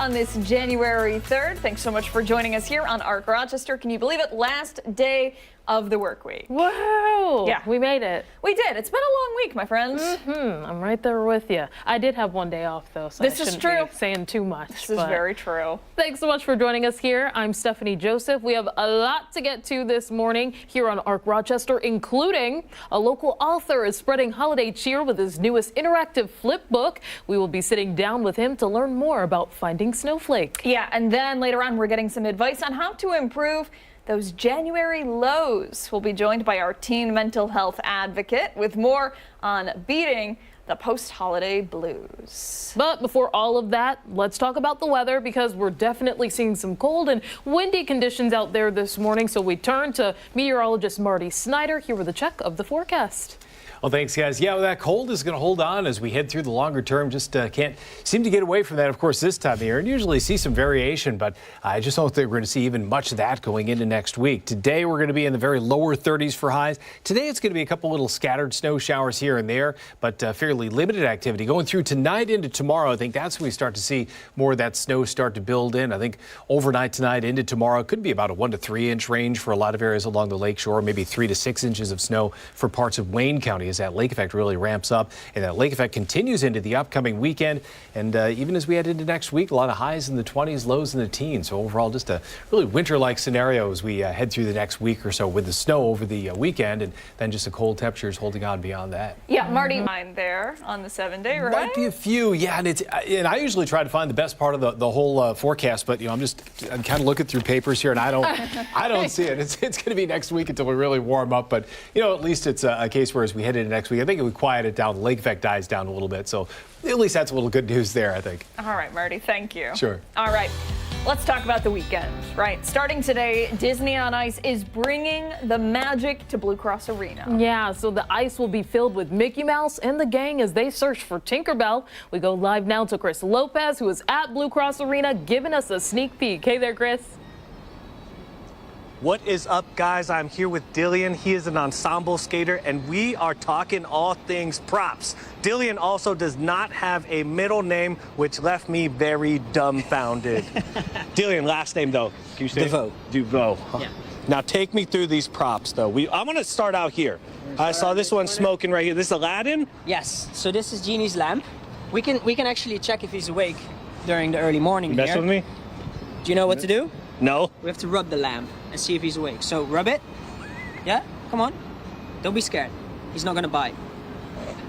on this January 3rd. Thanks so much for joining us here on ARC Rochester. Can you believe it? Last day of the work week. Whoa! Yeah. We made it. We did. It's been a long week, my friends. I'm right there with you. I did have one day off, though, so This I is shouldn't true. be saying too much. This is very true. Thanks so much for joining us here. I'm Stephanie Joseph. We have a lot to get to this morning here on ARC Rochester, including a local author is spreading holiday cheer with his newest interactive flip book. We will be sitting down with him to learn more about finding Snowflake. Yeah, and then later on, we're getting some advice on how to improve those January lows. We'll be joined by our teen mental health advocate with more on beating the post-holiday blues. But before all of that, let's talk about the weather, because we're definitely seeing some cold and windy conditions out there this morning. So we turn to meteorologist Marty Snyder here with a check of the forecast. Well, thanks, guys. Yeah, well, that cold is going to hold on as we head through the longer term. Just can't seem to get away from that, of course, this time of year. And usually see some variation, but I just don't think we're going to see even much of that going into next week. Today, we're going to be in the very lower 30s for highs. Today, it's going to be a couple little scattered snow showers here and there, but fairly limited activity. Going through tonight into tomorrow, I think that's when we start to see more of that snow start to build in. I think overnight tonight into tomorrow could be about a 1 to 3 inch range for a lot of areas along the lakeshore, maybe 3 to 6 inches of snow for parts of Wayne County as that lake effect really ramps up, and that lake effect continues into the upcoming weekend. And even as we head into next week, a lot of highs in the 20s, lows in the teens. So overall, just a really winter-like scenario as we head through the next week or so with the snow over the weekend, and then just the cold temperatures holding on beyond that. Yeah, Marty, mine there on the 7-day, right? Might be a few, yeah. And I usually try to find the best part of the whole forecast, but I'm kind of looking through papers here, and I don't see it. It's going to be next week until we really warm up, but at least it's a case where as we head into next week, I think it would quiet it down. The lake effect dies down a little bit, so at least that's a little good news there, I think. All right, Marty, thank you. Sure. All right, let's talk about the weekend, right? Starting today, Disney on Ice is bringing the magic to Blue Cross Arena. Yeah, so the ice will be filled with Mickey Mouse and the gang as they search for Tinkerbell. We go live now to Chris Lopez, who is at Blue Cross Arena, giving us a sneak peek. Hey there, Chris. What is up, guys? I'm here with Dillian. He is an ensemble skater, and we are talking all things props. Dillian also does not have a middle name, which left me very dumbfounded. Dillian, last name, though. Can you say DeVoe. DeVoe. Yeah. Now, take me through these props, though. I'm going to start out here. I saw this one smoking right here. This is Aladdin? Yes. So this is Genie's lamp. We can actually check if he's awake during the early morning. You mess here. with me? Do you know what to do? No. We have to rub the lamp and see if he's awake. So rub it. Yeah, come on. Don't be scared. He's not gonna bite.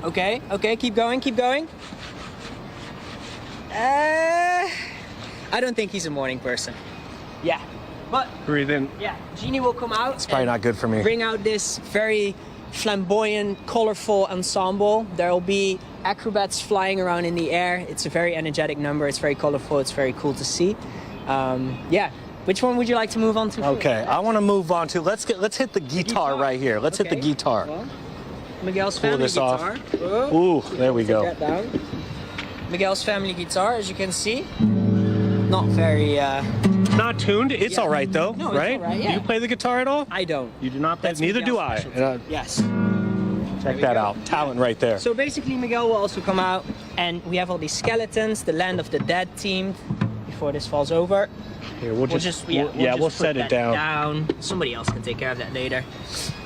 Okay, keep going, keep going. I don't think he's a morning person. Yeah, but Breathe in. yeah, Genie will come out. It's probably not good for me. Bring out this very flamboyant, colorful ensemble. There will be acrobats flying around in the air. It's a very energetic number. It's very colorful. It's very cool to see. Yeah. Which one would you like to move on to? Okay, I want to move on to, let's hit the guitar right here. Let's hit the guitar. Well, Miguel's Pull family this guitar. off. Ooh, there we go. Get down. Miguel's family guitar, as you can see. Not very, Not tuned. It's Yeah. all right, though, No, it's right? all right, Do yeah. you play the guitar at all? I don't. You do not play. That's Neither do Miguel's I. specialty. Yes. Check we that go. out. Talent right there. So basically, Miguel will also come out, and we have all these skeletons, the Land of the Dead themed, before this falls over. Here, we'll We'll just put set it that down. Somebody else can take care of that later.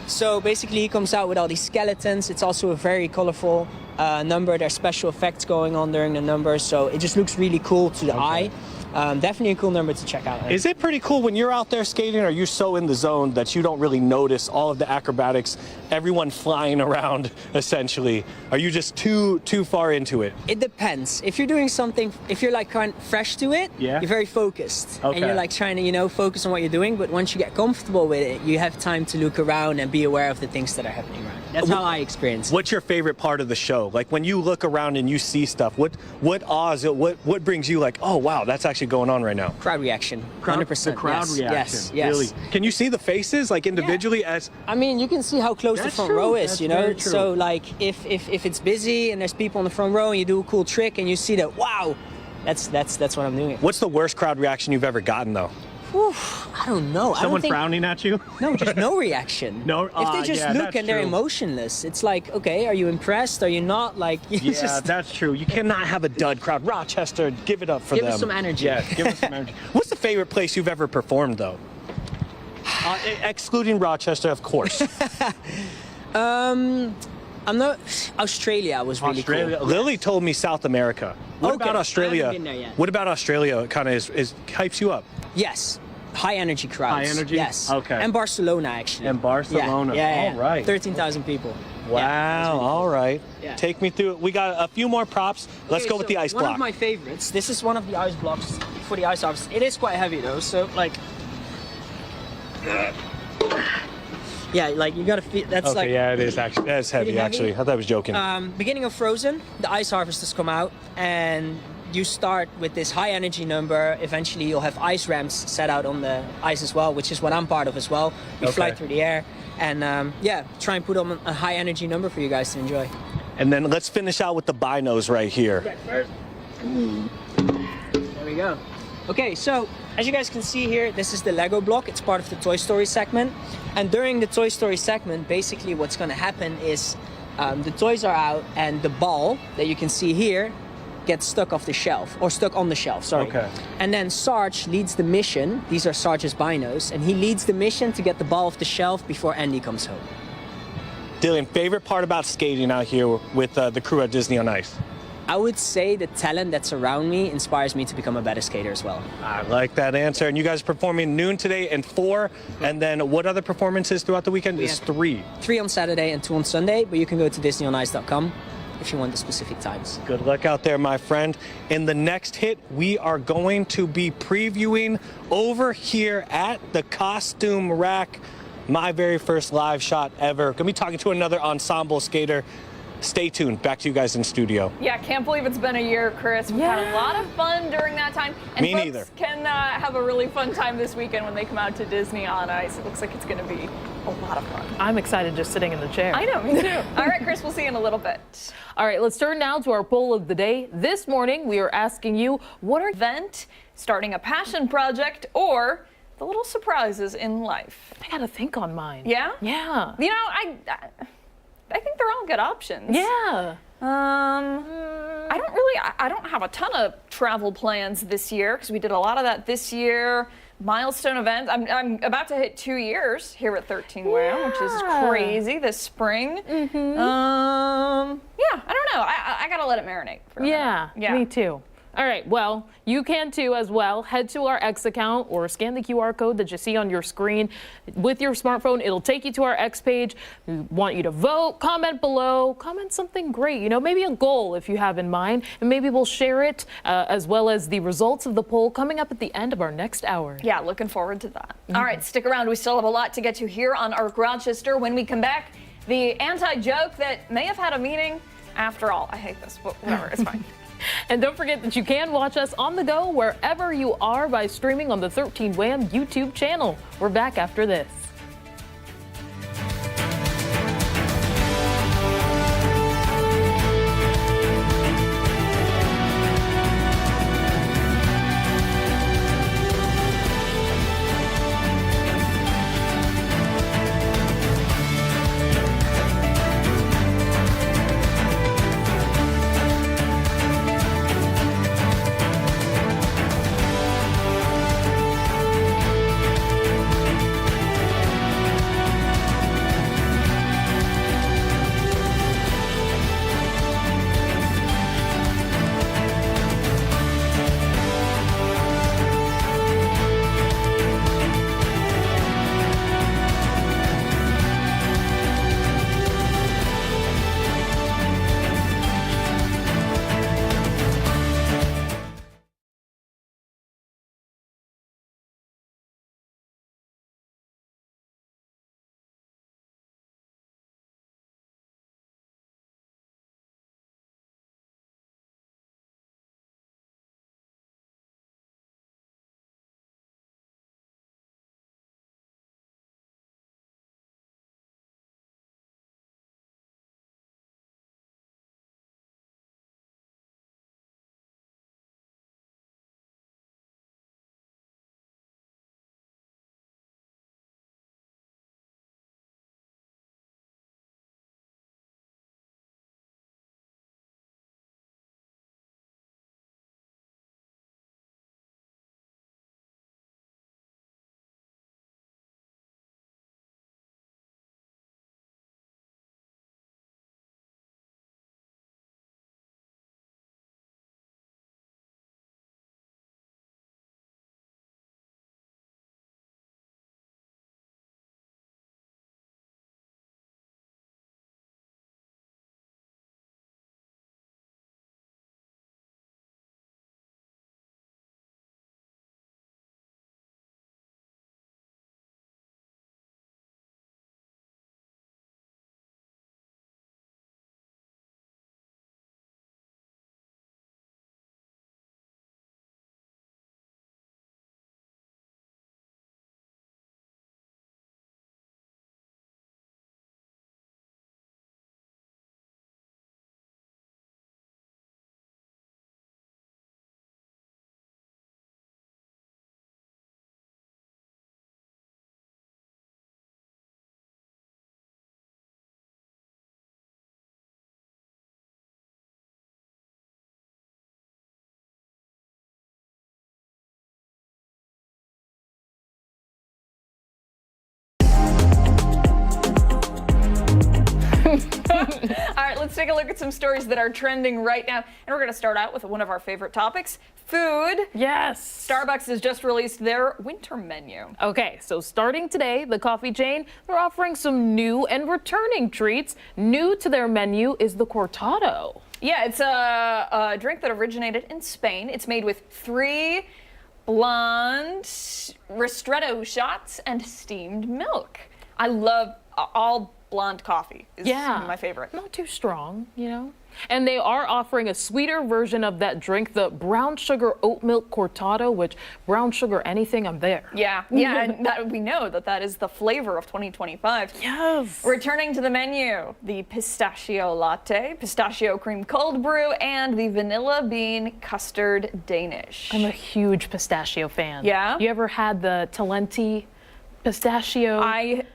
So basically, he comes out with all these skeletons. It's also a very colorful number. There's special effects going on during the number, so it just looks really cool to the eye. Definitely a cool number to check out. Is it pretty cool when you're out there skating? Are you so in the zone that you don't really notice all of the acrobatics, everyone flying around, essentially? Are you just too far into it? It depends. If you're doing something, if you're like kind of fresh to it, Yeah. you're very focused. Okay. And you're like trying to, focus on what you're doing. But once you get comfortable with it, you have time to look around and be aware of the things that are happening around. That's how I experience it. What's your favorite part of the show? Like when you look around and you see stuff, what brings you like, oh wow, that's actually going on right now? Crowd reaction. 100%. The crowd yes. reaction. Yes. Yes. Really? Can you see the faces like individually as? I mean, you can see how close the That's front true. row is, That's you know? very true. So, like, if it's busy and there's people in the front row and you do a cool trick and you see that, wow, that's what I'm doing. What's the worst crowd reaction you've ever gotten though? Whew, I don't know. I Someone don't think, frowning at you? No, just no reaction. No? If they just Yeah, look that's and they're true. emotionless, it's like, okay, are you impressed? Are you not? Like, it's Yeah, just, that's true. You cannot have a dud crowd. Rochester, give it up for Give them. us some energy. Yeah, give us some energy. What's the favorite place you've ever performed, though? Excluding Rochester, of course. I'm not. Australia was really cool. Lily told me South America. What Okay, about I Australia? haven't been there yet. What about Australia? Kind of is hypes you up. Yes. High energy crowds. High energy? Yes. Okay. And Barcelona, actually. And Barcelona. Yeah. All right. 13,000 people. Wow. Yeah, that's really all cool. right. Yeah. Take me through it. We got a few more props. Let's Okay, go with so the ice one block. of my favorites. This is one of the ice blocks for the ice harvest. It is quite heavy though, so like. Yeah, like you gotta feel. That's okay, like. yeah, it is actually. That's heavy, Pretty heavy. actually. I thought I was joking. Beginning of Frozen, the ice harvesters come out and you start with this high energy number. Eventually you'll have ice ramps set out on the ice as well, which is what I'm part of as well. We fly Okay. through the air and yeah, try and put on a high energy number for you guys to enjoy. And then let's finish out with the binos right here. There we go. Okay, so as you guys can see here, this is the Lego block. It's part of the Toy Story segment. And during the Toy Story segment, basically what's gonna happen is the toys are out and the ball that you can see here gets stuck off the shelf, or stuck on the shelf, sorry. Okay. And then Sarge leads the mission. These are Sarge's binos, and he leads the mission to get the ball off the shelf before Andy comes home. Dylan, favorite part about skating out here with the crew at Disney on Ice? I would say the talent that's around me inspires me to become a better skater as well. I like that answer. And you guys are performing noon today and 4. And then what other performances throughout the weekend? Is have 3. 3 on Saturday and 2 on Sunday, but you can go to DisneyOnIce.com if you want the specific times. Good luck out there, my friend. In the next hit, we are going to be previewing over here at the Costume Rack. My very first live shot ever. Gonna be talking to another ensemble skater. Stay tuned. Back to you guys in studio. Yeah, can't believe it's been a year, Chris. We've had a lot of fun during that time. And Me folks neither. can have a really fun time this weekend when they come out to Disney on Ice. It looks like it's going to be a lot of fun. I'm excited just sitting in the chair. I know, me too. All right, Chris, we'll see you in a little bit. All right, let's turn now to our poll of the day. This morning, we are asking you, what are Event, starting a passion project, or the little surprises in life. I gotta think on mine. Yeah? Yeah. You know, I think they're all good options. Yeah. I don't have a ton of travel plans this year because we did a lot of that this year. Milestone events. I'm about to hit 2 years here at 13 WHAM, which is crazy this spring. Yeah, I don't know. I gotta let it marinate for a minute. Yeah, me too. All right, well, you can too as well. Head to our X account or scan the QR code that you see on your screen with your smartphone. It'll take you to our X page. We want you to vote, comment below, comment something great, you know, maybe a goal if you have in mind, and maybe we'll share it as well as the results of the poll coming up at the end of our next hour. Yeah, looking forward to that. All right, stick around. We still have a lot to get to here on Arc Rochester. When we come back, the anti-joke that may have had a meaning after all. I hate this, but whatever, it's fine. And don't forget that you can watch us on the go wherever you are by streaming on the 13 WHAM YouTube channel. We're back after this. All right, let's take a look at some stories that are trending right now. And we're going to start out with one of our favorite topics, food. Yes. Starbucks has just released their winter menu. Okay, so starting today, the coffee chain, they're offering some new and returning treats. New to their menu is the cortado. Yeah, it's a drink that originated in Spain. It's made with 3 blonde ristretto shots and steamed milk. I love all blonde coffee. Is my favorite. Not too strong, you know. And they are offering a sweeter version of that drink, the brown sugar oat milk cortado, which brown sugar anything, I'm there. Yeah, and we know that is the flavor of 2025. Yes. Returning to the menu, the pistachio latte, pistachio cream cold brew, and the vanilla bean custard Danish. I'm a huge pistachio fan. Yeah? You ever had the Talenti pistachio?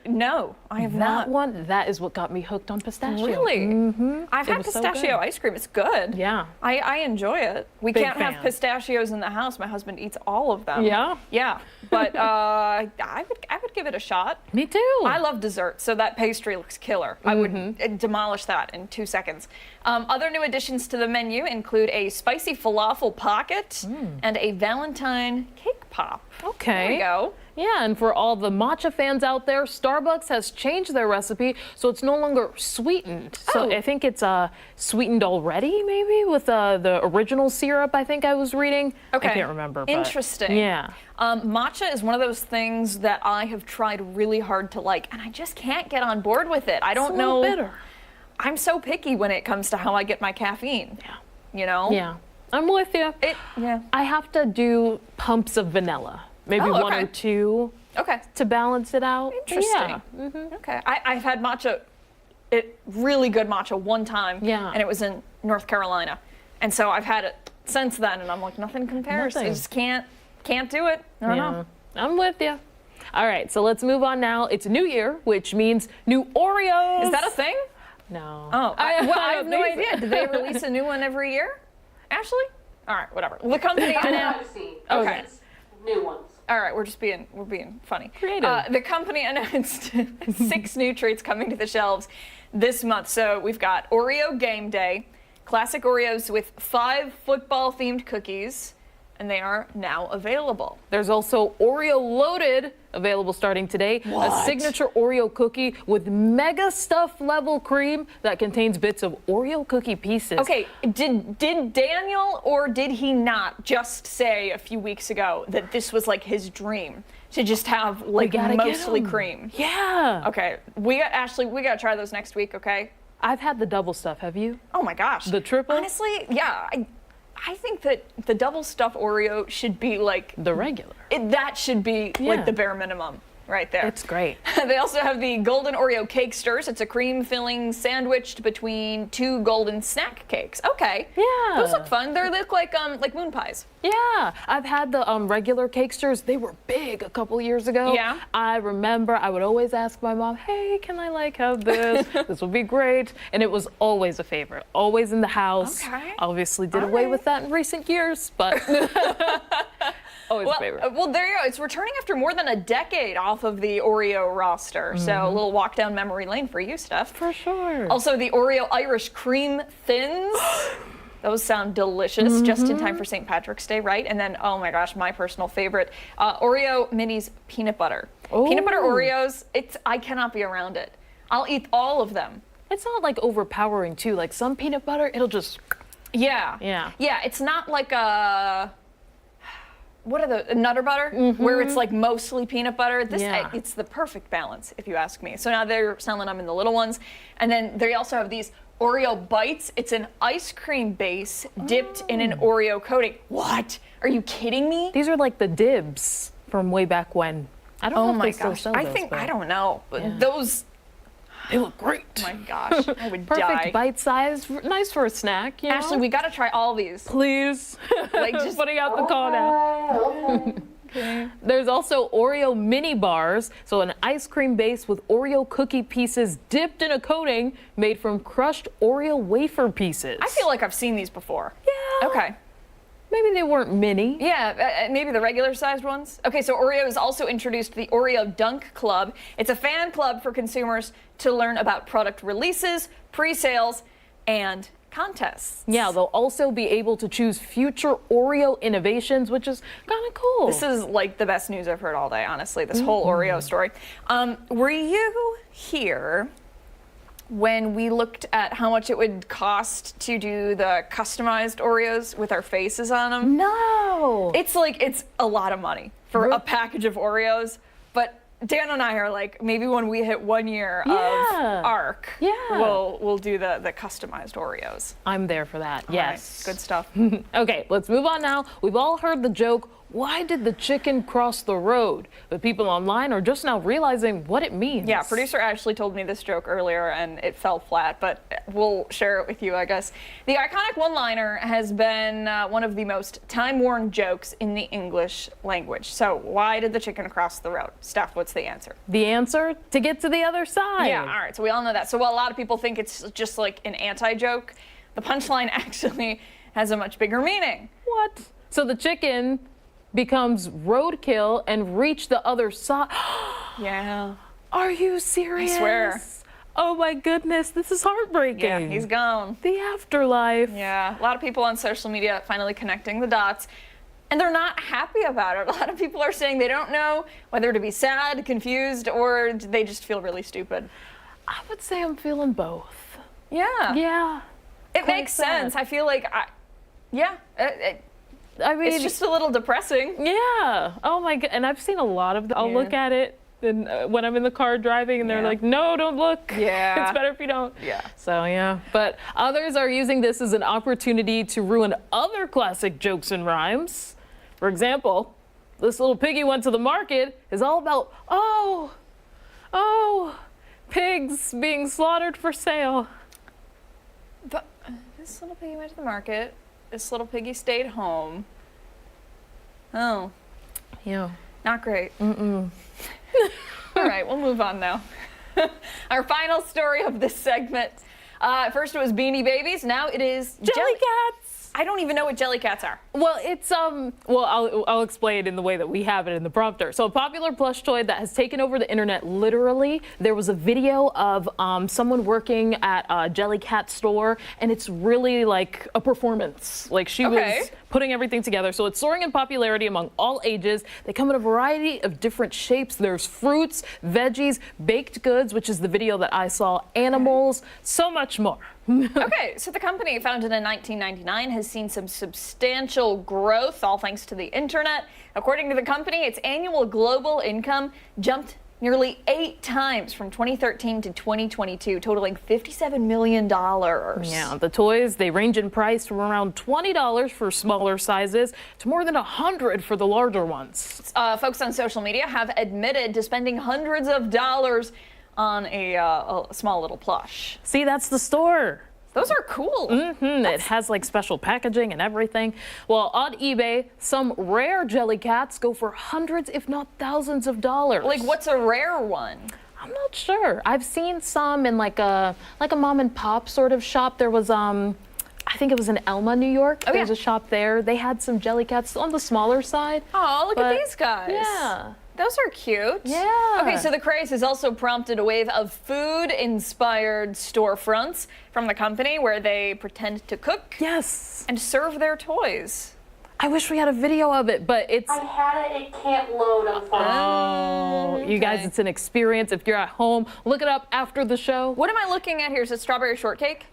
No, I have that not. one, that is what got me hooked on pistachio. Really? Mm-hmm. I've had was so pistachio good. ice cream. It's good. Yeah. I enjoy it. We Big can't have fan. pistachios in the house. My husband eats all of them. Yeah? Yeah. But I would give it a shot. Me too. I love dessert, so that pastry looks killer. I would demolish that in 2 seconds. Other new additions to the menu include a spicy falafel pocket and a Valentine cake pop. Okay. There we go. Yeah, and for all the matcha fans out there, Starbucks has changed their recipe so it's no longer sweetened. So I think it's sweetened already, maybe, with the original syrup, I think I was reading. Okay. I can't remember. But Interesting. yeah. Matcha is one of those things that I have tried really hard to like, and I just can't get on board with it. I don't It's a little know. bitter. I'm so picky when it comes to how I get my caffeine. Yeah. You know? Yeah. I'm with you. Yeah. I have to do pumps of vanilla, maybe Oh, one okay. or two Okay. to balance it out. Interesting. Yeah. Okay. I've had matcha, really good matcha one time. Yeah. And it was in North Carolina. And so I've had it since then, and I'm like, nothing compares. I Nothing. just can't do it. I don't know. I'm with you. All right, so let's move on now. It's New Year, which means new Oreos. Is that a thing? No. Oh, I have no think so. idea. Do they release a new one every year? Ashley? All right, whatever. The company announced. Okay. New ones. All right, we're being funny. Creative. The company announced 6 new treats coming to the shelves this month. So we've got Oreo Game Day, classic Oreos with 5 football-themed cookies, and they are now available. There's also Oreo Loaded, available starting today. What? A signature Oreo cookie with mega stuffed level cream that contains bits of Oreo cookie pieces. Okay, did Daniel or did he not just say a few weeks ago that this was like his dream to just have like gotta get mostly 'em. cream? Yeah. Okay, Ashley, we gotta try those next week, okay? I've had the double stuff. Have you? Oh my gosh. The triple? Honestly, yeah. I think that the double stuffed Oreo should be like, The regular. that should be Yeah. like the bare minimum right there. It's great. They also have the Golden Oreo Cake Stirs. It's a cream filling sandwiched between 2 golden snack cakes. Okay. Yeah. Those look fun. They look like moon pies. Yeah, I've had the regular cakesters. They were big a couple years ago. Yeah. I remember I would always ask my mom, hey, can I have this? This would be great. And it was always a favorite, always in the house. Okay. Obviously did All away right. with that in recent years, but always a favorite. Well, there you go. It's returning after more than a decade off of the Oreo roster. So a little walk down memory lane for you, Steph. For sure. Also, the Oreo Irish Cream Thins. Those sound delicious, just in time for St. Patrick's Day, right? And then, oh my gosh, my personal favorite, Oreo Minis Peanut Butter. Peanut butter Ooh. Oreos, I cannot be around it. I'll eat all of them. It's not like overpowering too. Like some peanut butter, it'll just, Yeah. Yeah. Yeah, it's not like what are the Nutter Butter, where it's like mostly peanut butter. This Yeah. it's the perfect balance, if you ask me. So now they're selling them in the little ones, and then they also have these Oreo Bites. It's an ice cream base dipped in an Oreo coating. What? Are you kidding me? these are like the dibs from way back when. I don't Oh know if my they still gosh! sell I those, think but I don't know, but Yeah. those. They look great. Oh my gosh, I would Perfect die. bite size, nice for a snack. You know? Ashley, we gotta try all these. please. Like, just- putting out the call now. There's also Oreo mini bars, so an ice cream base with Oreo cookie pieces dipped in a coating made from crushed Oreo wafer pieces. I feel like I've seen these before. Yeah. Okay. maybe they weren't mini. Yeah, maybe the regular sized ones. Okay, so Oreos also introduced the Oreo Dunk Club. It's a fan club for consumers to learn about product releases, pre-sales, and contests. Yeah, they'll also be able to choose future Oreo innovations, which is kind of cool. This is like the best news I've heard all day, honestly, this whole Oreo story. Were you here when we looked at how much it would cost to do the customized Oreos with our faces on them? No. It's a lot of money for a package of Oreos, but Dan and I are like, maybe when we hit 1 year of ARC, we'll do the customized Oreos. I'm there for that. All Yes. right, good stuff. Okay, let's move on now. We've all heard the joke, why did the chicken cross the road? But people online are just now realizing what it means. Yeah, producer Ashley told me this joke earlier and it fell flat, but we'll share it with you, I guess. The iconic one-liner has been one of the most time-worn jokes in the English language. So why did the chicken cross the road? Steph, what's the answer? The answer? To get to the other side. Yeah, all right, so we all know that. So while a lot of people think it's just like an anti-joke, the punchline actually has a much bigger meaning. What? So the chicken becomes roadkill and reach the other side. Yeah. Are you serious? I swear. Oh my goodness, this is heartbreaking. Yeah, he's gone. The afterlife. Yeah, a lot of people on social media finally connecting the dots. And they're not happy about it. A lot of people are saying they don't know whether to be sad, confused, or they just feel really stupid. I would say I'm feeling both. Yeah. Yeah. It quite makes sad. sense. I feel like, I mean, it's just a little depressing. yeah. Oh my god. And I've seen a lot of them. I'll look at it and when I'm in the car driving and they're Yeah. like, no, don't look. Yeah. It's better if you don't. Yeah. So yeah. But others are using this as an opportunity to ruin other classic jokes and rhymes. For example, this little piggy went to the market is all about, oh, pigs being slaughtered for sale. But this little piggy went to the market. This little piggy stayed home. Oh, Yeah. not great. All right, we'll move on now. Our final story of this segment. First it was Beanie Babies. Now it is Jellycats. I don't even know what Jellycats are. Well, it's I'll explain in the way that we have it in the prompter. So a popular plush toy that has taken over the internet literally. There was a video of someone working at a Jellycat store, and it's really like a performance. Like she was putting everything together. So it's soaring in popularity among all ages. They come in a variety of different shapes. There's fruits, veggies, baked goods, which is the video that I saw, animals, so much more. Okay, so the company, founded in 1999, has seen some substantial growth, all thanks to the internet. According to the company, its annual global income jumped nearly 8 times from 2013 to 2022, totaling $57 million. Yeah, the toys, they range in price from around $20 for smaller sizes to more than $100 for the larger ones. Folks on social media have admitted to spending hundreds of dollars on a small little plush. See, that's the store. Those are cool. It has like special packaging and everything. Well, on eBay, some rare Jellycats go for hundreds, if not thousands of dollars. Like, what's a rare one? I'm not sure. I've seen some in like a mom and pop sort of shop. There was I think it was in Elma, New York. Oh, There's yeah. a shop there. They had some Jellycats on the smaller side. Oh, look But, at these guys. Yeah. Those are cute. Yeah. Okay, so the craze has also prompted a wave of food-inspired storefronts from the company where they pretend to cook Yes. and serve their toys. I wish we had a video of it, but it's. I had it, it can't load, unfortunately. Oh, you guys, it's an experience. If you're at home, look it up after the show. What am I looking at here? Is it strawberry shortcake?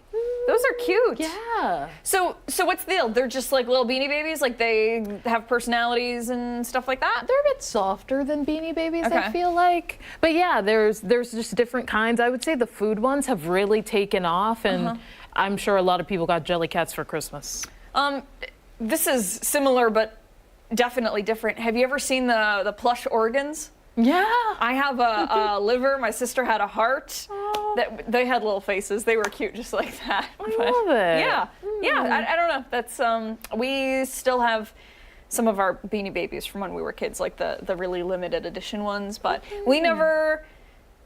Those are cute. Yeah. So what's the deal? They're just like little Beanie Babies? Like they have personalities and stuff like that? They're a bit softer than Beanie Babies, Okay. I feel like. But yeah, there's just different kinds. I would say the food ones have really taken off, and I'm sure a lot of people got Jellycats for Christmas. This is similar, but definitely different. Have you ever seen the plush organs? Yeah. I have a liver. My sister had a heart. That they had little faces. They were cute, just like that. I love it. Yeah, yeah. I don't know. That's we still have some of our Beanie Babies from when we were kids, like the really limited edition ones. But we never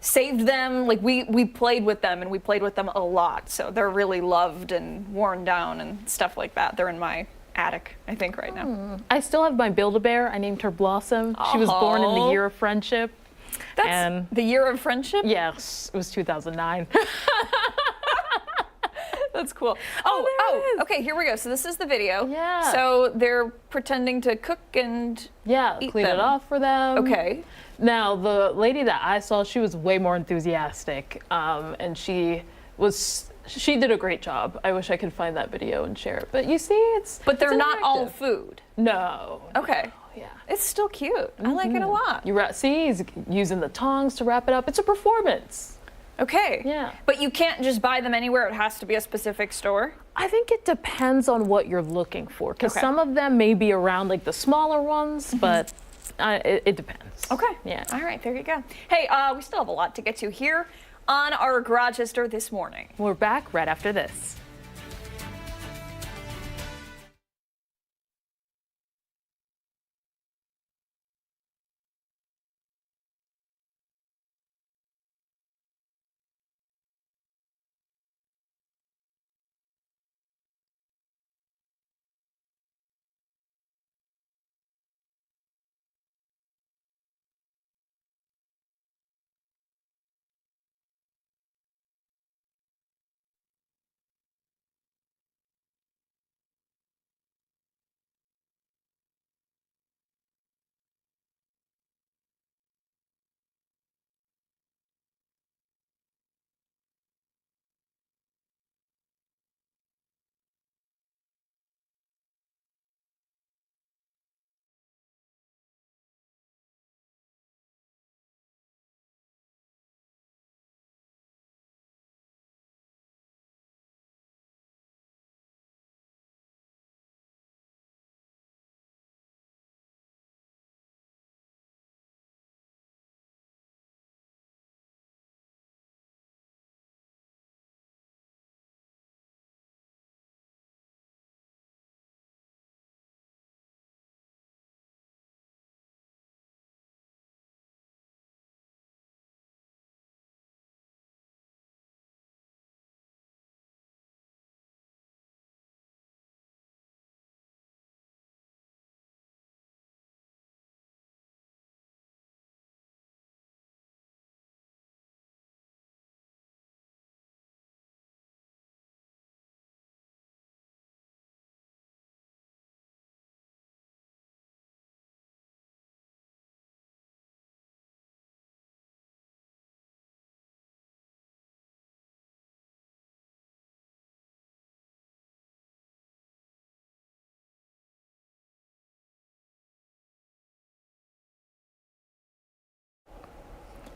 saved them. Like we played with them, and we played with them a lot. So they're really loved and worn down and stuff like that. They're in my attic, I think, right now. I still have my Build-A-Bear. I named her Blossom. She was born in the Oh. year of friendship. That's And the year of friendship? yes, it was 2009. That's cool. there it is. Okay, here we go. So this is the video. Yeah. So they're pretending to cook and Yeah, Eat clean them. it off for them. okay. Now, the lady that I saw, she was way more enthusiastic, and she did a great job. I wish I could find that video and share it. But you see, But they're it's not all interactive. food. No. Okay. Yeah. It's still cute. I like it a lot. See, he's using the tongs to wrap it up. It's a performance. Okay. Yeah. But you can't just buy them anywhere. It has to be a specific store. I think it depends on what you're looking for, because Okay. some of them may be around like the smaller ones, but it depends. Okay. Yeah. All right. There you go. Hey, we still have a lot to get to here on our Rochester this morning. We're back right after this.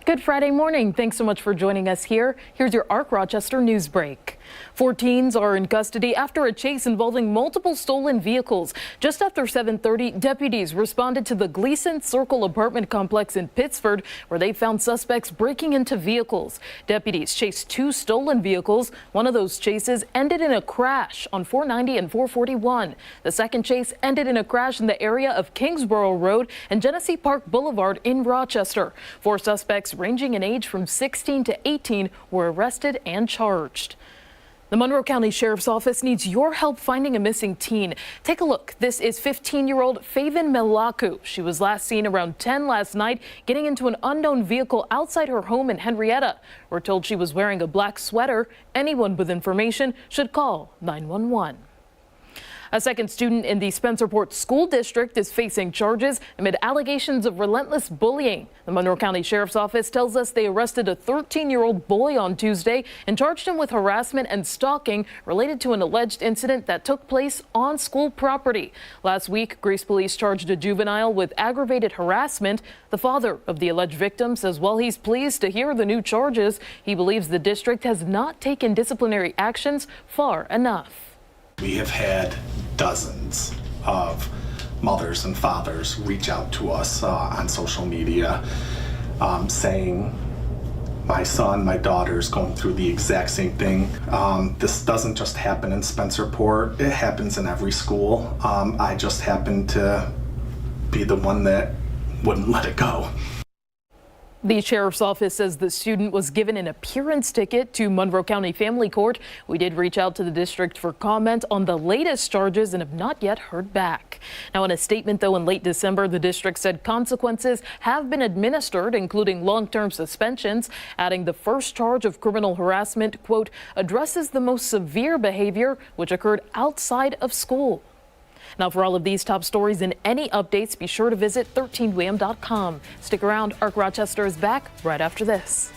Good Friday morning. Thanks so much for joining us here. Here's your ARC Rochester news break. 4 teens are in custody after a chase involving multiple stolen vehicles. Just after 7:30, deputies responded to the Gleason Circle apartment complex in Pittsford, where they found suspects breaking into vehicles. Deputies chased 2 stolen vehicles. One of those chases ended in a crash on 490 and 441. The second chase ended in a crash in the area of Kingsborough Road and Genesee Park Boulevard in Rochester. 4 suspects ranging in age from 16 to 18 were arrested and charged. The Monroe County Sheriff's Office needs your help finding a missing teen. Take a look. This is 15-year-old Faven Melaku. She was last seen around 10 last night getting into an unknown vehicle outside her home in Henrietta. We're told she was wearing a black sweater. Anyone with information should call 911. A second student in the Spencerport School District is facing charges amid allegations of relentless bullying. The Monroe County Sheriff's Office tells us they arrested a 13-year-old boy on Tuesday and charged him with harassment and stalking related to an alleged incident that took place on school property. Last week, Grace Police charged a juvenile with aggravated harassment. The father of the alleged victim says while he's pleased to hear the new charges, he believes the district has not taken disciplinary actions far enough. We have had dozens of mothers and fathers reach out to us on social media saying, my son, my daughter's going through the exact same thing. This doesn't just happen in Spencerport, it happens in every school. I just happen to be the one that wouldn't let it go. The sheriff's office says the student was given an appearance ticket to Monroe County Family Court. We did reach out to the district for comment on the latest charges and have not yet heard back. Now, in a statement, though, in late December, the district said consequences have been administered, including long-term suspensions, adding the first charge of criminal harassment, quote, addresses the most severe behavior which occurred outside of school. Now, for all of these top stories and any updates, be sure to visit 13wham.com. Stick around. Ark Rochester is back right after this.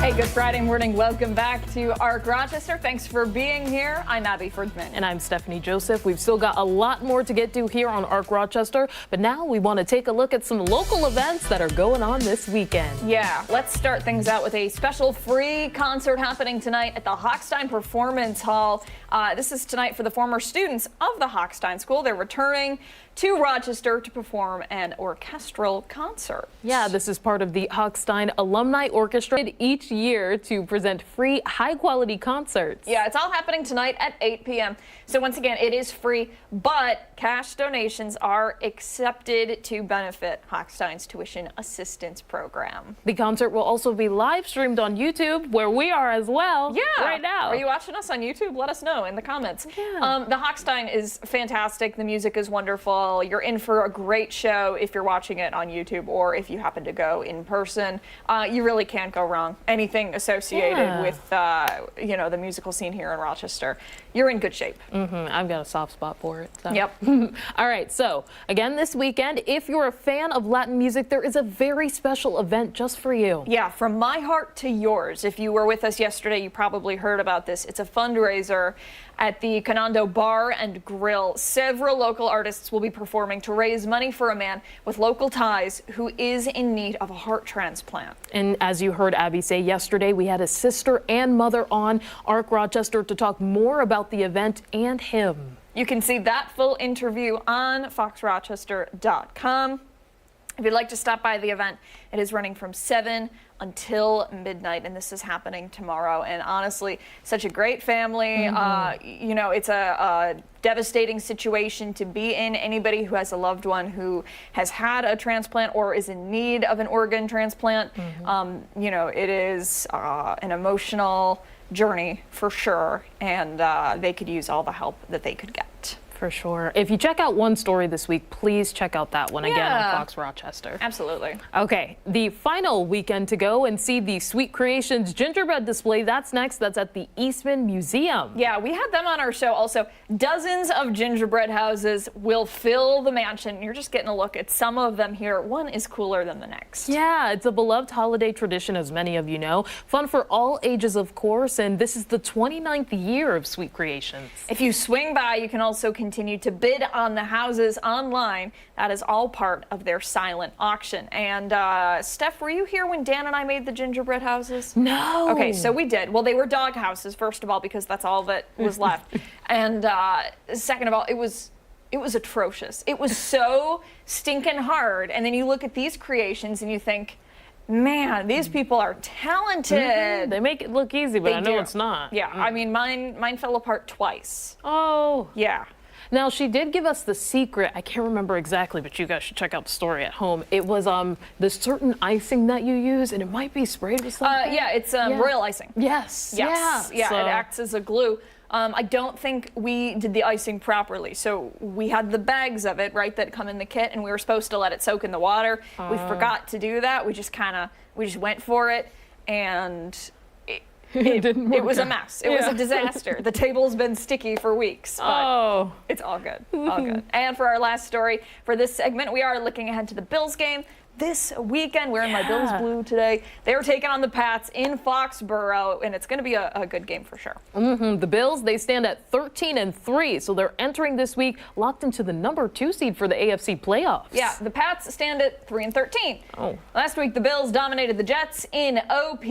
Hey, good Friday morning. Welcome back to Ark Rochester. Thanks for being here. I'm Abby Ferdman. And I'm Stephanie Joseph. We've still got a lot more to get to here on Ark Rochester, but now we want to take a look at some local events that are going on this weekend. Yeah, let's start things out with a special free concert happening tonight at the Hochstein Performance Hall. This is tonight for the former students of the Hochstein School. They're returning to Rochester to perform an orchestral concert. Yeah, this is part of the Hochstein Alumni Orchestra each year to present free, high-quality concerts. Yeah, it's all happening tonight at 8 p.m. So once again, it is free, but cash donations are accepted to benefit Hochstein's tuition assistance program. The concert will also be live streamed on YouTube, where we are as well. Yeah, right now. Are you watching us on YouTube? Let us know in the comments. Yeah. The Hochstein is fantastic. The music is wonderful. You're in for a great show if you're watching it on YouTube or if you happen to go in person. You really can't go wrong. Anything associated with the musical scene here in Rochester, you're in good shape. I've got a soft spot for it. So. Yep. All right, so again this weekend, if you're a fan of Latin music, there is a very special event just for you. Yeah, from my heart to yours. If you were with us yesterday, you probably heard about this. It's a fundraiser at the Canando Bar and Grill. Several local artists will be performing to raise money for a man with local ties who is in need of a heart transplant. And as you heard Abby say yesterday, we had a sister and mother on Ark Rochester to talk more about the event and him. You can see that full interview on foxrochester.com. If you'd like to stop by the event, it is running from 7 until midnight, and this is happening tomorrow. And honestly, such a great family. It's a devastating situation to be in. Anybody who has a loved one who has had a transplant or is in need of an organ transplant, it is an emotional journey for sure, and they could use all the help that they could get. For sure. If you check out one story this week, please check out that one again on Yeah. Fox Rochester. Absolutely. Okay, the final weekend to go and see the Sweet Creations gingerbread display. That's next. That's at the Eastman Museum. Yeah, we had them on our show also. Dozens of gingerbread houses will fill the mansion. You're just getting a look at some of them here. One is cooler than the next. Yeah, it's a beloved holiday tradition, as many of you know. Fun for all ages, of course, and this is the 29th year of Sweet Creations. If you swing by, you can also continue to bid on the houses online. That is all part of their silent auction. And Steph, were you here when Dan and I made the gingerbread houses? No. Okay, so we did. Well, they were dog houses, first of all, because that's all that was left. And second of all, it was atrocious. It was so stinking hard. And then you look at these creations and you think, man, these people are talented. They make it look easy, but I know do. it's not. Yeah, I mean, mine fell apart twice. Oh. Yeah. Now, she did give us the secret. I can't remember exactly, but you guys should check out the story at home. It was the certain icing that you use, and it might be sprayed with something. Yeah, it's royal icing. Yes. Yes. Yeah, So- it acts as a glue. I don't think we did the icing properly. So we had the bags of it, right, that come in the kit, and we were supposed to let it soak in the water. We forgot to do that. We just went for it, and it didn't work was a out. mess. It was Yeah. a disaster. The table's been sticky for weeks. But Oh. it's all good. All good. And for our last story for this segment, we are looking ahead to the Bills game this weekend. Wearing my Bills blue today. They're taking on the Pats in Foxborough, and it's going to be a good game for sure. The Bills, they stand at 13-3, so they're entering this week locked into the number 2 seed for the AFC playoffs. Yeah, the Pats stand at 3-13. Oh. Last week, the Bills dominated the Jets in OP,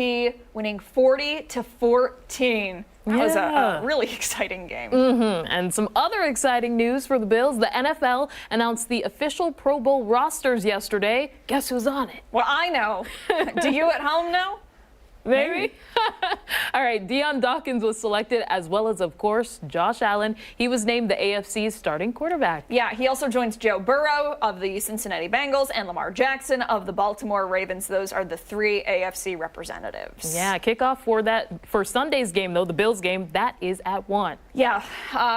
winning 40-14. That was Yeah. a really exciting game. And some other exciting news for the Bills. The NFL announced the official Pro Bowl rosters yesterday. Guess who's on it? Well, I know. Do you at home know? Maybe. All right, Deion Dawkins was selected, as well as, of course, Josh Allen. He was named the AFC's starting quarterback. Yeah, he also joins Joe Burrow of the Cincinnati Bengals and Lamar Jackson of the Baltimore Ravens. Those are the 3 AFC representatives. Yeah, kickoff for Sunday's game, though, the Bills game, that is at 1. Yeah,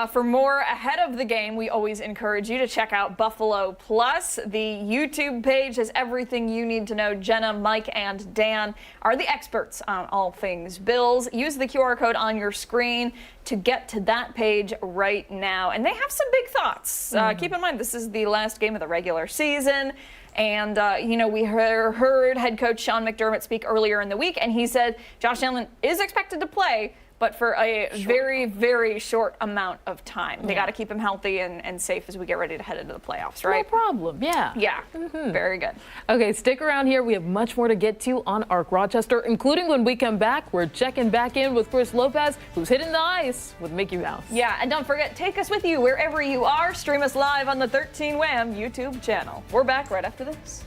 for more ahead of the game, we always encourage you to check out Buffalo Plus. The YouTube page has everything you need to know. Jenna, Mike, and Dan are the experts on all things Bills. Use the QR code on your screen to get to that page right now. And they have some big thoughts. Keep in mind, this is the last game of the regular season. And, we heard head coach Sean McDermott speak earlier in the week, and he said Josh Allen is expected to play, but for a very, very short amount of time. They got to keep him healthy and safe as we get ready to head into the playoffs, No right? problem, yeah. Yeah, very good. Okay, stick around here. We have much more to get to on Arc Rochester, including when we come back, we're checking back in with Chris Lopez, who's hitting the ice with Mickey Mouse. Yeah, and don't forget, take us with you wherever you are. Stream us live on the 13 Wham YouTube channel. We're back right after this.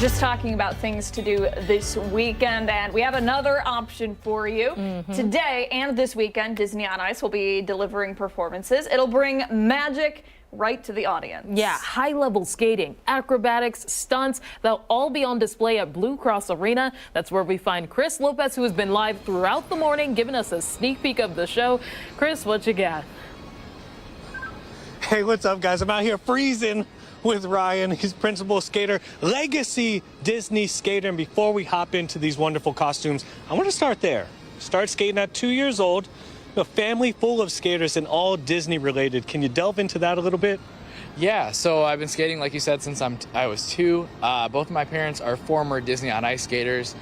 just talking about things to do this weekend, and we have another option for you. Today and this weekend, Disney on Ice will be delivering performances. It'll bring magic right to the audience. Yeah, high-level skating, acrobatics, stunts, they'll all be on display at Blue Cross Arena. That's where we find Chris Lopez, who has been live throughout the morning, giving us a sneak peek of the show. Chris, what you got? Hey, what's up, guys? I'm out here freezing with Ryan. He's principal skater, legacy Disney skater. And before we hop into these wonderful costumes, I want to start there. Start skating at 2 years old. A family full of skaters and all Disney related. Can you delve into that a little bit? Yeah, so I've been skating, like you said, since I was 2. Both of my parents are former Disney on Ice skaters,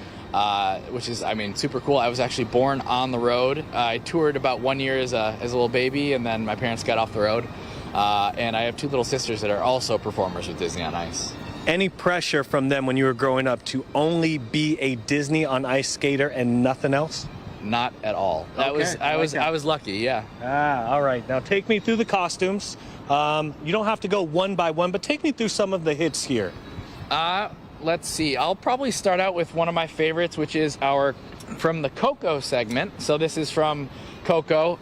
which is, I mean, super cool. I was actually born on the road. I toured about 1 year as a little baby, and then my parents got off the road. And I have 2 little sisters that are also performers with Disney on Ice. Any pressure from them when you were growing up to only be a Disney on Ice skater and nothing else? Not at all. I was lucky, yeah. All right. Now take me through the costumes. You don't have to go one by one, but take me through some of the hits here. Let's see. I'll probably start out with one of my favorites, which is from the Coco segment. So this is from Coco.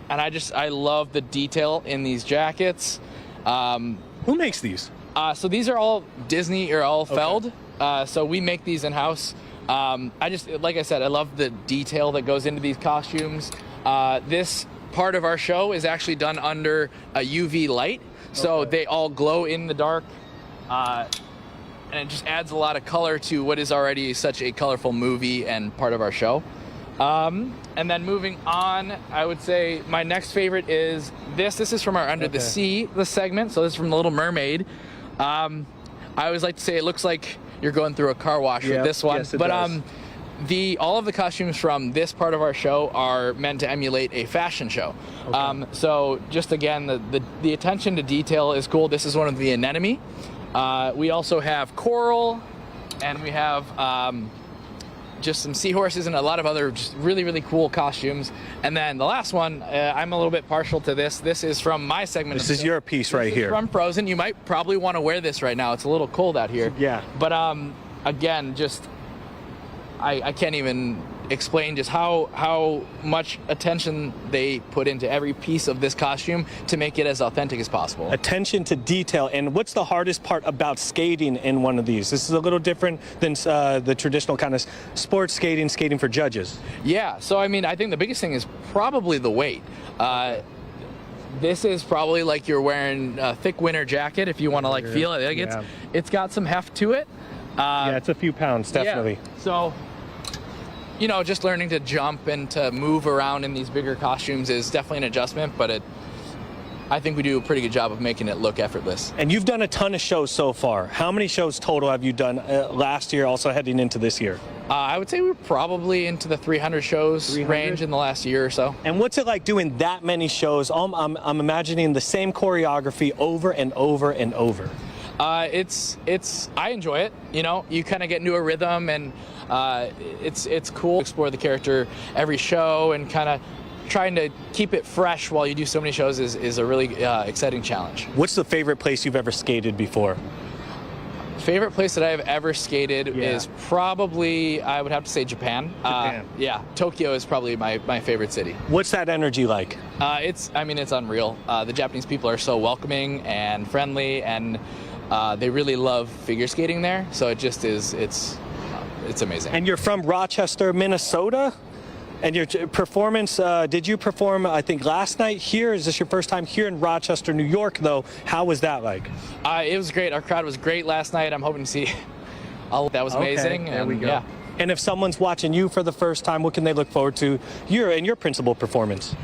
And I love the detail in these jackets. Who makes these? So these are all Disney or all Feld. So we make these in-house. Like I said, I love the detail that goes into these costumes. This part of our show is actually done under a UV light. So they all glow in the dark. And it just adds a lot of color to what is already such a colorful movie and part of our show. And then moving on, I would say my next favorite is this. This is from our Under the Sea, the segment. So this is from The Little Mermaid. I always like to say it looks like you're going through a car wash with this one. Yes, it but does. all of the costumes from this part of our show are meant to emulate a fashion show. So just again, the attention to detail is cool. This is one of the anemone. We also have coral, and we have just some seahorses and a lot of other just really, really cool costumes. And then the last one, I'm a little bit partial to this. This is from my segment. This is your piece right here. From Frozen. You might probably want to wear this right now. It's a little cold out here. Yeah. But again, just I can't even explain just how much attention they put into every piece of this costume to make it as authentic as possible. Attention to detail. And what's the hardest part about skating in one of these? This is a little different than the traditional kind of sports skating for judges. Yeah, so I mean, I think the biggest thing is probably the weight. This is probably like you're wearing a thick winter jacket if you want to like feel it. Like it's got some heft to it. Yeah, it's a few pounds, definitely. Yeah. So, you know, just learning to jump and to move around in these bigger costumes is definitely an adjustment, but I think we do a pretty good job of making it look effortless. And you've done a ton of shows so far. How many shows total have you done last year, also heading into this year? I would say we're probably into the 300 shows range in the last year or so. And what's it like doing that many shows? I'm imagining the same choreography over and over and over. I enjoy it. You know, you kind of get into a rhythm, and it's cool to explore the character every show, and kind of trying to keep it fresh while you do so many shows is a really exciting challenge. What's the favorite place you've ever skated before? Favorite place that I've ever skated is probably, I would have to say, Japan. Yeah, Tokyo is probably my favorite city. What's that energy like? It's unreal. The Japanese people are so welcoming and friendly, and they really love figure skating there. So it just is, it's amazing. And you're from Rochester, Minnesota? And your performance, did you perform, I think, last night here? Is this your first time here in Rochester, New York, though? How was that like? It was great. Our crowd was great last night. I'm hoping to see all that was amazing. Okay, there we go. Yeah. And if someone's watching you for the first time, what can they look forward to your principal performance?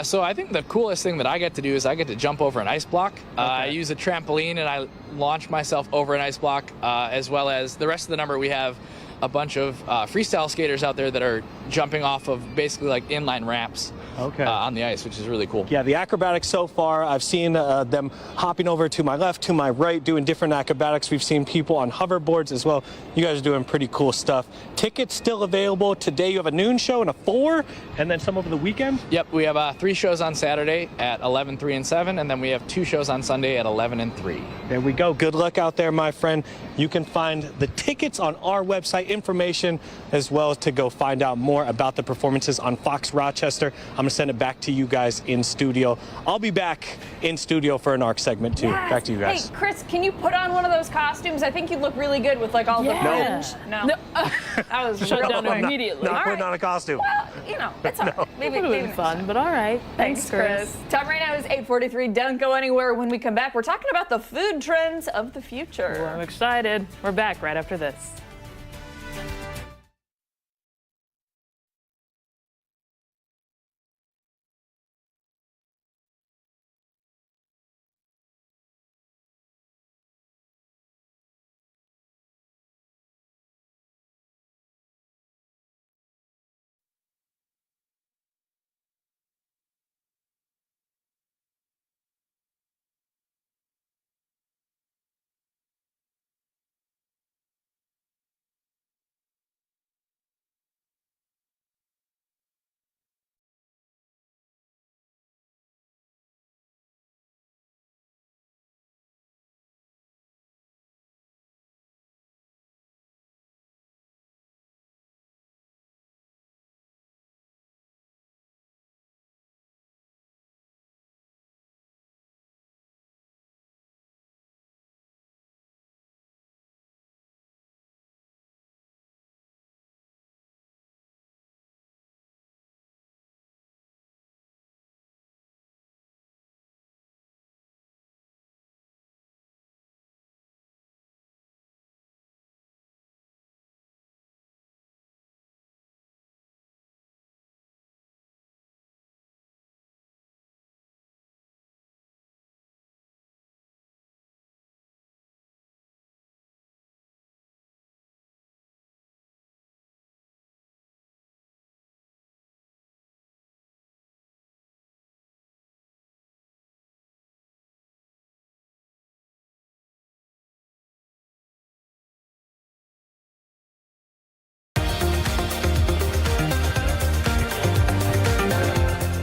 So I think the coolest thing that I get to do is I get to jump over an ice block. I use a trampoline and I launch myself over an ice block, as well as the rest of the number. We have a bunch of freestyle skaters out there that are jumping off of basically like inline ramps on the ice, which is really cool. Yeah, the acrobatics so far, I've seen them hopping over to my left, to my right, doing different acrobatics. We've seen people on hoverboards as well. You guys are doing pretty cool stuff. Tickets still available. Today you have a noon show and a 4, and then some over the weekend? Yep, we have 3 shows on Saturday at 11, 3, and 7, and then we have 2 shows on Sunday at 11 and 3. There we go. Good luck out there, my friend. You can find the tickets on our website, information as well as to go find out more about the performances on Fox Rochester. I'm going to send it back to you guys in studio. I'll be back in studio for an ARC segment too. Yes. Back to you guys. Hey, Chris, can you put on one of those costumes? I think you'd look really good with like all the fringe. No. That was Shut real down quick. immediately. Not All putting right. on a costume. Well, you know, it's all right. Maybe, Would have maybe been next fun, time. but all right. Thanks, Chris. Time right now is 8:43. Don't go anywhere. When we come back, we're talking about the food trends of the future. I'm excited. We're back right after this.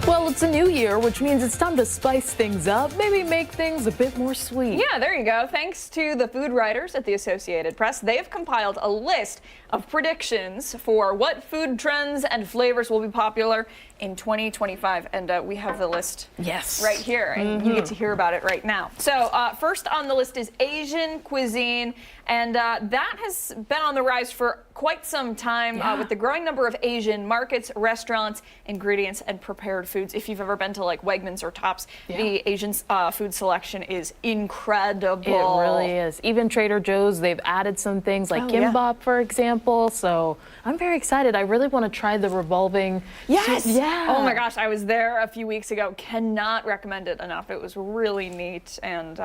Well, it's a new year, which means it's time to spice things up, maybe make things a bit more sweet. Yeah, there you go. Thanks to the food writers at the Associated Press, they have compiled a list of predictions for what food trends and flavors will be popular in 2025. And we have the list right here, and you get to hear about it right now. So first on the list is Asian cuisine, and that has been on the rise for quite some time with the growing number of Asian markets, restaurants, ingredients, and prepared foods. If you've ever been to like Wegmans or Tops, the Asian food selection is incredible. It really is. Even Trader Joe's, they've added some things like kimbap, for example. So I'm very excited. I really want to try the revolving. Yes. Yeah. Oh my gosh, I was there a few weeks ago. Cannot recommend it enough. It was really neat, and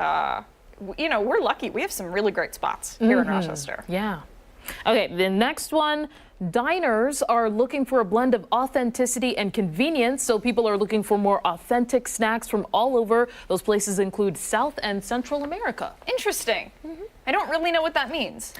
you know, we're lucky. We have some really great spots here in Rochester. Yeah. Okay, the next one. Diners are looking for a blend of authenticity and convenience, so people are looking for more authentic snacks from all over. Those places include South and Central America. Interesting. I don't really know what that means.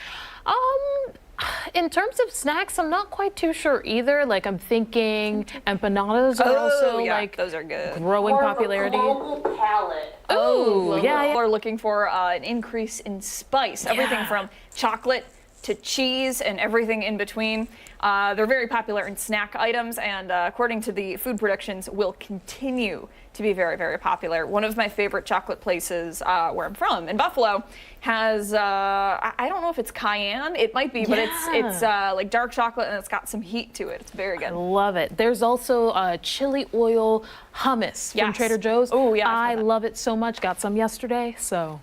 In terms of snacks, I'm not quite too sure either. Like, I'm thinking empanadas are also like those are good. growing popularity. Global palate. Oh, yeah. People are looking for an increase in spice. Everything from chocolate to cheese and everything in between. They're very popular in snack items, and according to the food predictions, will continue to be very, very popular. One of my favorite chocolate places where I'm from, in Buffalo, has I don't know if it's cayenne. It might be, but it's like dark chocolate, and it's got some heat to it. It's very good. Love it. There's also chili oil hummus from Trader Joe's. Oh yeah, I love it so much. Got some yesterday, so.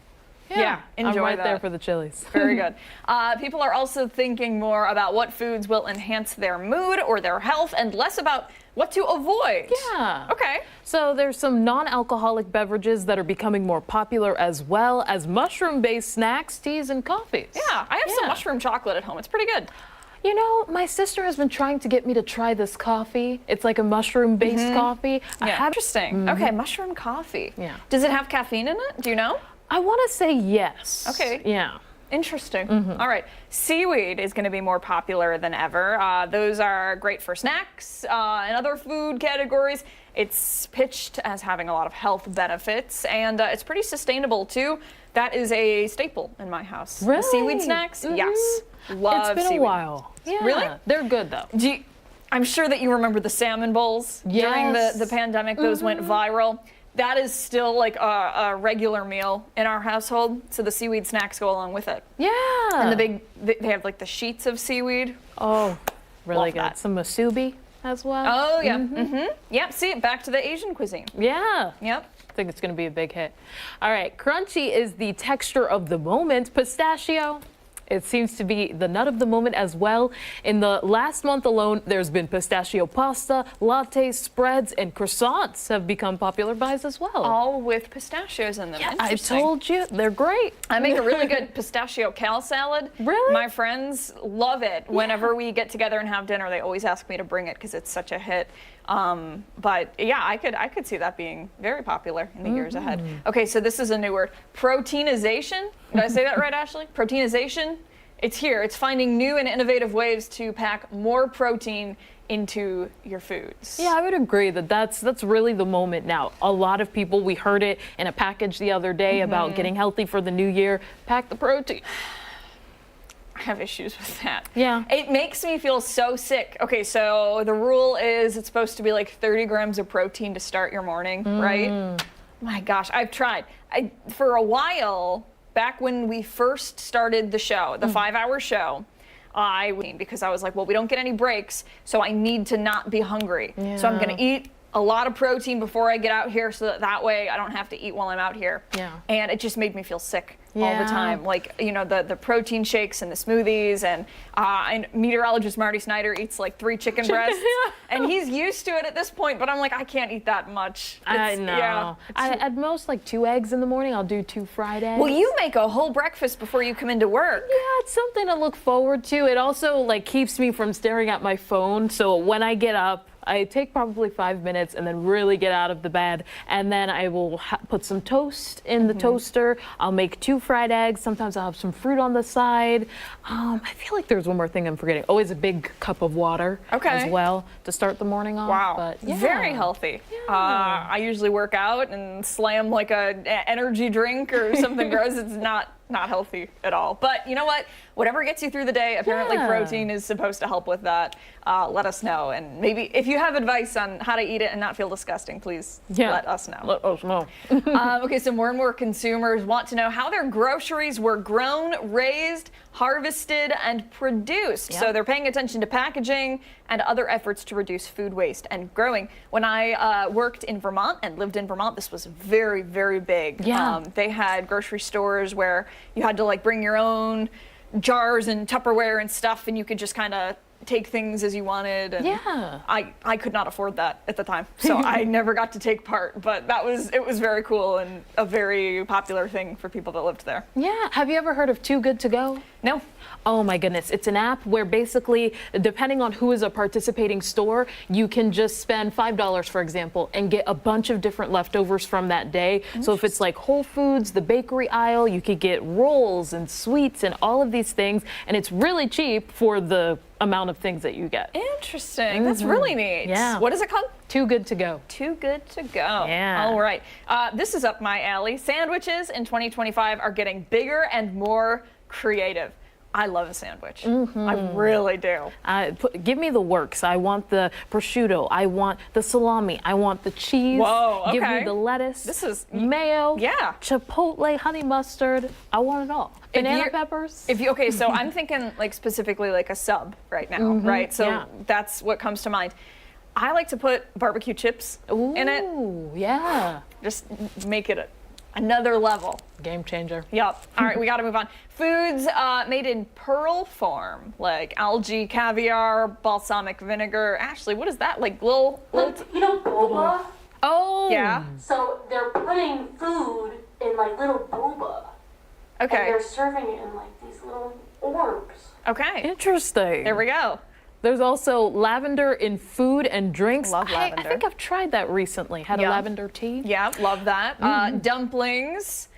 Yeah, enjoy I'm right that. there for the chilies. Very good. People are also thinking more about what foods will enhance their mood or their health, and less about what to avoid. Yeah. Okay. So there's some non-alcoholic beverages that are becoming more popular, as well as mushroom-based snacks, teas, and coffees. Yeah, I have some mushroom chocolate at home. It's pretty good. You know, my sister has been trying to get me to try this coffee. It's like a mushroom-based coffee. Yeah. Interesting. Okay, mushroom coffee. Yeah. Does it have caffeine in it? Do you know? I want to say yes. Okay. Yeah. Interesting. All right. Seaweed is going to be more popular than ever. Those are great for snacks and other food categories. It's pitched as having a lot of health benefits, and it's pretty sustainable too. That is a staple in my house. The Really? seaweed snacks, yes. Love It's been seaweed. a while. Yeah. Really? They're good though. I'm sure that you remember the salmon bowls during Yes. the pandemic. Those went viral. That is still like a regular meal in our household. So the seaweed snacks go along with it. Yeah. And they have like the sheets of seaweed. Oh, really Love good. that. Some musubi as well. Oh yeah. Yep. See, back to the Asian cuisine. Yeah. Yep. I think it's going to be a big hit. All right, crunchy is the texture of the moment. Pistachio. It seems to be the nut of the moment as well. In the last month alone, there's been pistachio pasta, lattes, spreads, and croissants have become popular buys as well. All with pistachios in them. I Interesting. told you, they're great. I make a really good pistachio cal salad. Really? My friends love it. Whenever we get together and have dinner, they always ask me to bring it because it's such a hit. But yeah, I could see that being very popular in the years ahead. Okay, so this is a new word. Proteinization. Did I say that right, Ashley? Proteinization. It's here. It's finding new and innovative ways to pack more protein into your foods. Yeah, I would agree that that's really the moment now. A lot of people, we heard it in a package the other day about getting healthy for the new year. Pack the protein. I have issues with that. Yeah. It makes me feel so sick. Okay, so the rule is it's supposed to be like 30 grams of protein to start your morning, right? My gosh, I've tried. For a while, back when we first started the show, the 5-hour show, because I was like, well, we don't get any breaks, so I need to not be hungry. So I'm going to eat a lot of protein before I get out here so that way I don't have to eat while I'm out here. Yeah. And it just made me feel sick all the Yeah. time. Like, you know, the protein shakes and the smoothies, and meteorologist Marty Snyder eats like 3 chicken breasts. And he's used to it at this point, but I'm like, I can't eat that much. I know. Yeah. At most, like 2 eggs in the morning. I'll do 2 fried eggs. Well, you make a whole breakfast before you come into work. Yeah, it's something to look forward to. It also like keeps me from staring at my phone. So when I get up, I take probably 5 minutes and then really get out of the bed. And then I will put some toast in the toaster. I'll make 2 fried eggs. Sometimes I'll have some fruit on the side. I feel like there's one more thing I'm forgetting. Always a big cup of water as well to start the morning off. Wow, But, yeah. very healthy. I usually work out and slam like a energy drink or something gross. It's not healthy at all. But you know what? Whatever gets you through the day, apparently Yeah. protein is supposed to help with that. Let us know. And maybe if you have advice on how to eat it and not feel disgusting, please let us know. Let us know. Okay, so more and more consumers want to know how their groceries were grown, raised, harvested, and produced. So they're paying attention to packaging and other efforts to reduce food waste and growing. When I worked in Vermont and lived in Vermont, this was very, very big. Yeah. They had grocery stores where you had to like bring your own jars and Tupperware and stuff, and you could just kind of take things as you wanted. And Yeah. I could not afford that at the time, so I never got to take part. But it was very cool and a very popular thing for people that lived there. Yeah. Have you ever heard of Too Good To Go? No. Oh my goodness. It's an app where basically, depending on who is a participating store, you can just spend $5, for example, and get a bunch of different leftovers from that day. So if it's like Whole Foods, the bakery aisle, you could get rolls and sweets and all of these things. And it's really cheap for the amount of things that you get. Interesting. That's really neat. Yeah. What is it called? Too Good To Go. Too Good To Go. Yeah. All right. This is up my alley. Sandwiches in 2025 are getting bigger and more creative. I love a sandwich. I really do. Give me the works. I want the prosciutto. I want the salami. I want the cheese. Whoa, Give me okay. the lettuce. This is- mayo. Yeah. Chipotle, honey mustard. I want it all. Banana peppers. Okay, so I'm thinking like specifically like a sub right now, right? So yeah. that's what comes to mind. I like to put barbecue chips in it. Ooh, yeah. Just make it another level. Game changer. Yep. All right, we got to move on. Foods made in pearl form, like algae, caviar, balsamic vinegar. Ashley, what is that? Like little You know boba? Oh. yeah. So they're putting food in like little boba. And Okay. they're serving it in like these little orbs. Okay. Interesting. There we go. There's also lavender in food and drinks. Love I lavender. think I've tried that recently. Had Yeah. a lavender tea. Yeah, love that. Dumplings.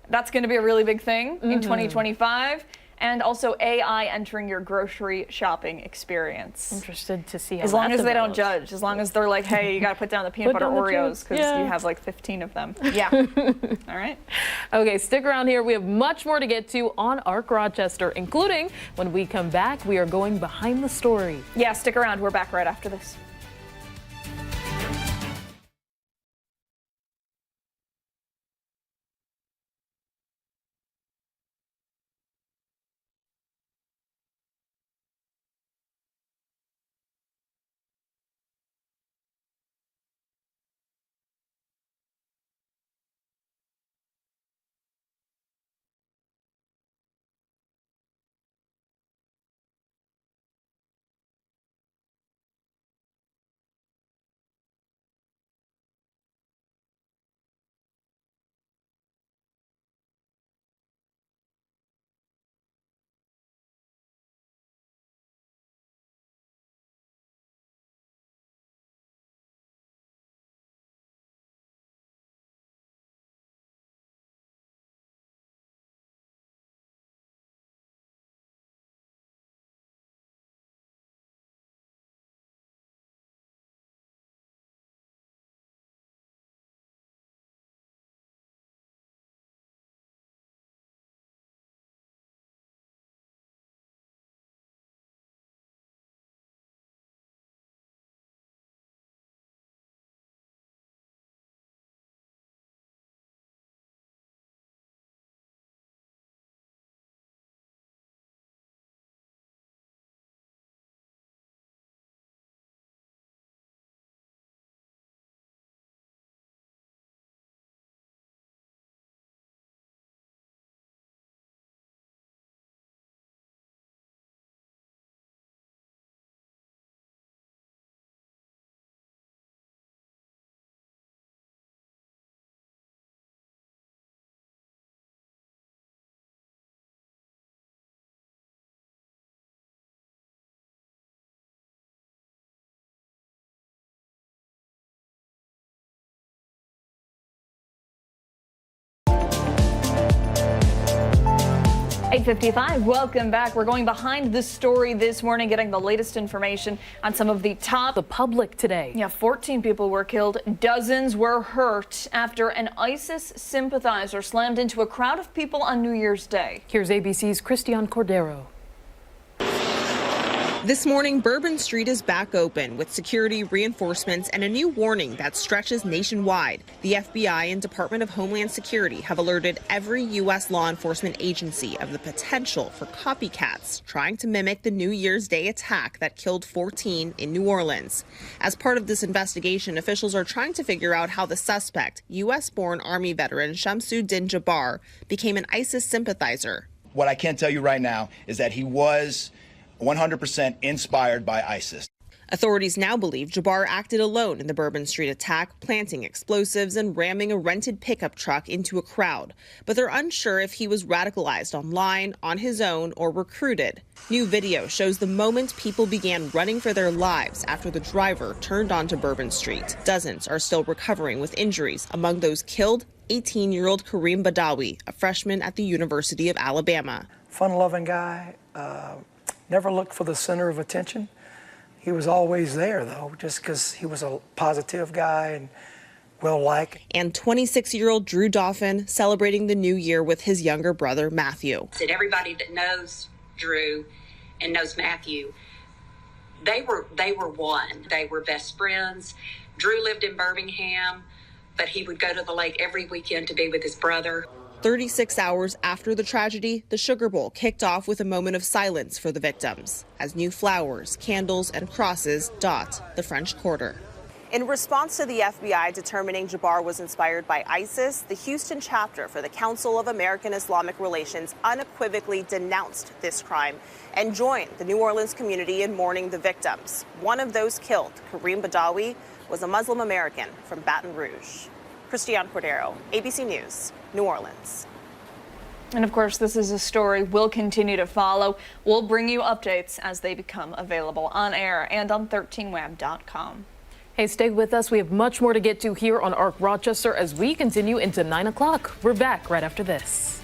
That's going to be a really big thing in 2025. and also AI entering your grocery shopping experience. Interested to see how As long that as they don't develops. judge, as long as they're like, hey, you got to put down the peanut Put butter down the Oreos juice. because Yeah. you have like 15 of them. Yeah. All right. Okay, stick around here. We have much more to get to on Arc Rochester, including when we come back, we are going behind the story. Yeah, stick around. We're back right after this. $8:55, welcome back. We're going behind the story this morning, getting the latest information on some of the top. The public today. Yeah, 14 people were killed, dozens were hurt after an ISIS sympathizer slammed into a crowd of people on New Year's Day. Here's ABC's Christian Cordero. This morning, Bourbon Street is back open with security reinforcements and a new warning that stretches nationwide. The FBI and Department of Homeland Security have alerted every U.S. law enforcement agency of the potential for copycats trying to mimic the New Year's Day attack that killed 14 in New Orleans. As part of this investigation, officials are trying to figure out how the suspect, U.S.-born Army veteran Shamsuddin Jabbar, became an ISIS sympathizer. What I can tell you right now is that he was 100% inspired by ISIS. Authorities now believe Jabbar acted alone in the Bourbon Street attack, planting explosives and ramming a rented pickup truck into a crowd. But they're unsure if he was radicalized online, on his own, or recruited. New video shows the moment people began running for their lives after the driver turned onto Bourbon Street. Dozens are still recovering with injuries. Among those killed, 18-year-old Kareem Badawi, a freshman at the University of Alabama. Fun-loving guy. Never looked for the center of attention. He was always there, though, just because he was a positive guy and well-liked. And 26-year-old Drew Dauphin celebrating the new year with his younger brother, Matthew. Everybody that knows Drew and knows Matthew, they were one. They were best friends. Drew lived in Birmingham, but he would go to the lake every weekend to be with his brother. 36 hours after the tragedy, the Sugar Bowl kicked off with a moment of silence for the victims, as new flowers, candles, and crosses dot the French Quarter. In response to the FBI determining Jabbar was inspired by ISIS, the Houston chapter for the Council of American Islamic Relations unequivocally denounced this crime and joined the New Orleans community in mourning the victims. One of those killed, Kareem Badawi, was a Muslim American from Baton Rouge. Christian Cordero, ABC News, New Orleans. And of course, this is a story we'll continue to follow. We'll bring you updates as they become available on air and on 13web.com. Hey, stay with us. We have much more to get to here on Arc Rochester as we continue into 9 o'clock. We're back right after this.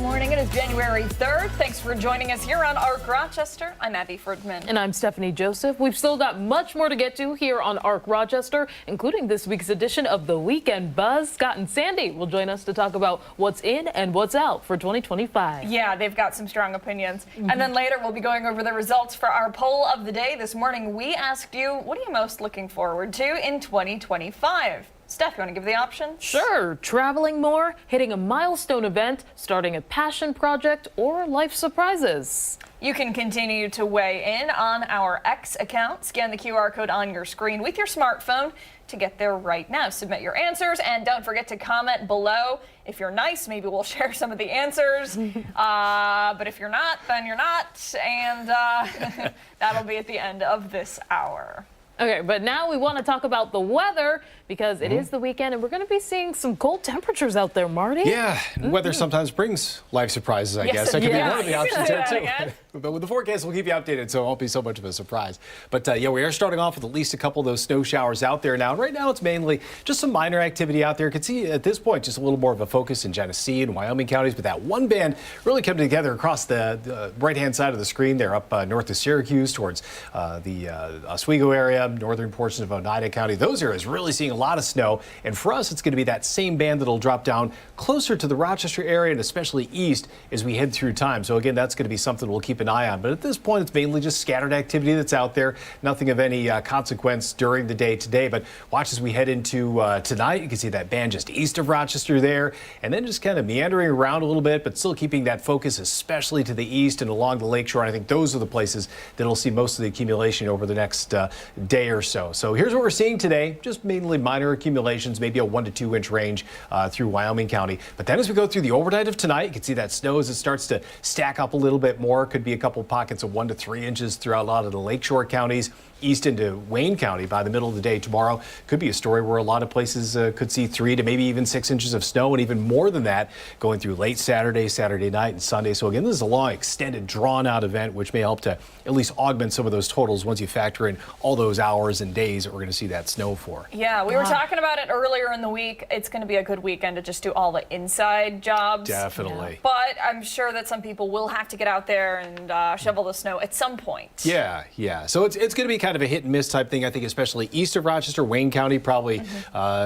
morning. It is January 3rd. Thanks for joining us here on ARC Rochester. I'm Abby Ferdman. And I'm Stephanie Joseph. We've still got much more to get to here on ARC Rochester, including this week's edition of The Weekend Buzz. Scott and Sandy will join us to talk about what's in and what's out for 2025. Yeah, they've got some strong opinions. And then later we'll be going over the results for our poll of the day. This morning we asked you, what are you most looking forward to in 2025? Steph, you want to give the options? Sure. Traveling more, hitting a milestone event, starting a passion project, or life surprises. You can continue to weigh in on our X account. Scan the QR code on your screen with your smartphone to get there right now. Submit your answers and don't forget to comment below. If you're nice, maybe we'll share some of the answers. But if you're not, then you're not. And that'll be at the end of this hour. Okay, but now we want to talk about the weather because it is the weekend and we're going to be seeing some cold temperatures out there, Marty. Yeah, weather sometimes brings life surprises, I guess. That could be one of the options there, too. But with the forecast, we'll keep you updated, so it won't be so much of a surprise. But yeah, we are starting off with at least a couple of those snow showers out there now. Right now, it's mainly just some minor activity out there. You can see at this point just a little more of a focus in Genesee and Wyoming counties, but that one band really coming together across the right-hand side of the screen there up north of Syracuse towards the Oswego area, northern portions of Oneida County. Those areas really seeing a lot of snow. And for us, it's going to be that same band that'll drop down closer to the Rochester area and especially east as we head through time. So again, that's going to be something we'll keep an eye on. But at this point, it's mainly just scattered activity that's out there. Nothing of any consequence during the day today. But watch as we head into tonight. You can see that band just east of Rochester there, and then just kind of meandering around a little bit, but still keeping that focus, especially to the east and along the lakeshore. And I think those are the places that'll see most of the accumulation over the next day or so. So here's what we're seeing today, just mainly minor accumulations, maybe a 1 to 2 inch range through Wyoming County. But then as we go through the overnight of tonight, you can see that snow as it starts to stack up a little bit more. Could be a couple pockets of 1 to 3 inches throughout a lot of the lakeshore counties. East into Wayne County by the middle of the day tomorrow. Could be a story where a lot of places could see 3 to maybe even 6 inches of snow, and even more than that going through late Saturday, Saturday night, and Sunday. So again, this is a long, extended, drawn-out event, which may help to at least augment some of those totals once you factor in all those hours and days that we're going to see that snow for. Yeah, we were talking about it earlier in the week. It's going to be a good weekend to just do all the inside jobs. Definitely. Yeah. But I'm sure that some people will have to get out there and shovel the snow at some point. Yeah. So it's going to be kind of a hit and miss type thing, I think, especially east of Rochester, Wayne County, probably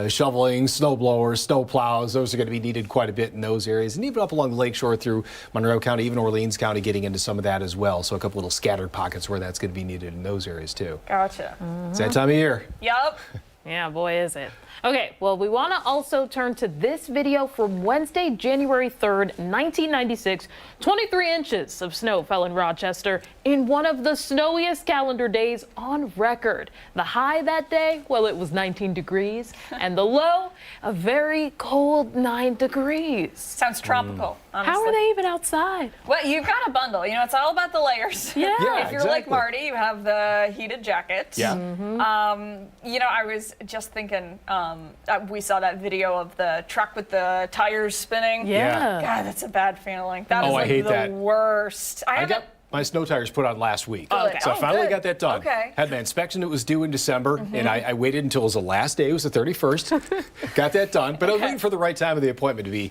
shoveling, snow blowers, snow plows. Those are going to be needed quite a bit in those areas. And even up along the lakeshore through Monroe County, even Orleans County getting into some of that as well. So a couple little scattered pockets where that's going to be needed in those areas too. Gotcha. It's that time of year. Yep. Yeah, boy, is it. Okay, well, we want to also turn to this video from Wednesday, January 3rd, 1996. 23 inches of snow fell in Rochester in one of the snowiest calendar days on record. The high that day, well, it was 19 degrees, and the low, a very cold 9 degrees. Sounds tropical, honestly. How are they even outside? Well, you've got a bundle. You know, it's all about the layers. Yeah. If you're like Marty, you have the heated jacket. Yeah. You know, I was just thinking, we saw that video of the truck with the tires spinning. Yeah. God, that's a bad feeling. That is I like hate the that. worst. I got my snow tires put on last week. Good. So I Oh, finally good. got that done. Okay. Had my inspection that was due in December, and I waited until it was the last day. It was the 31st. Got that done. But I was waiting for the right time of the appointment to be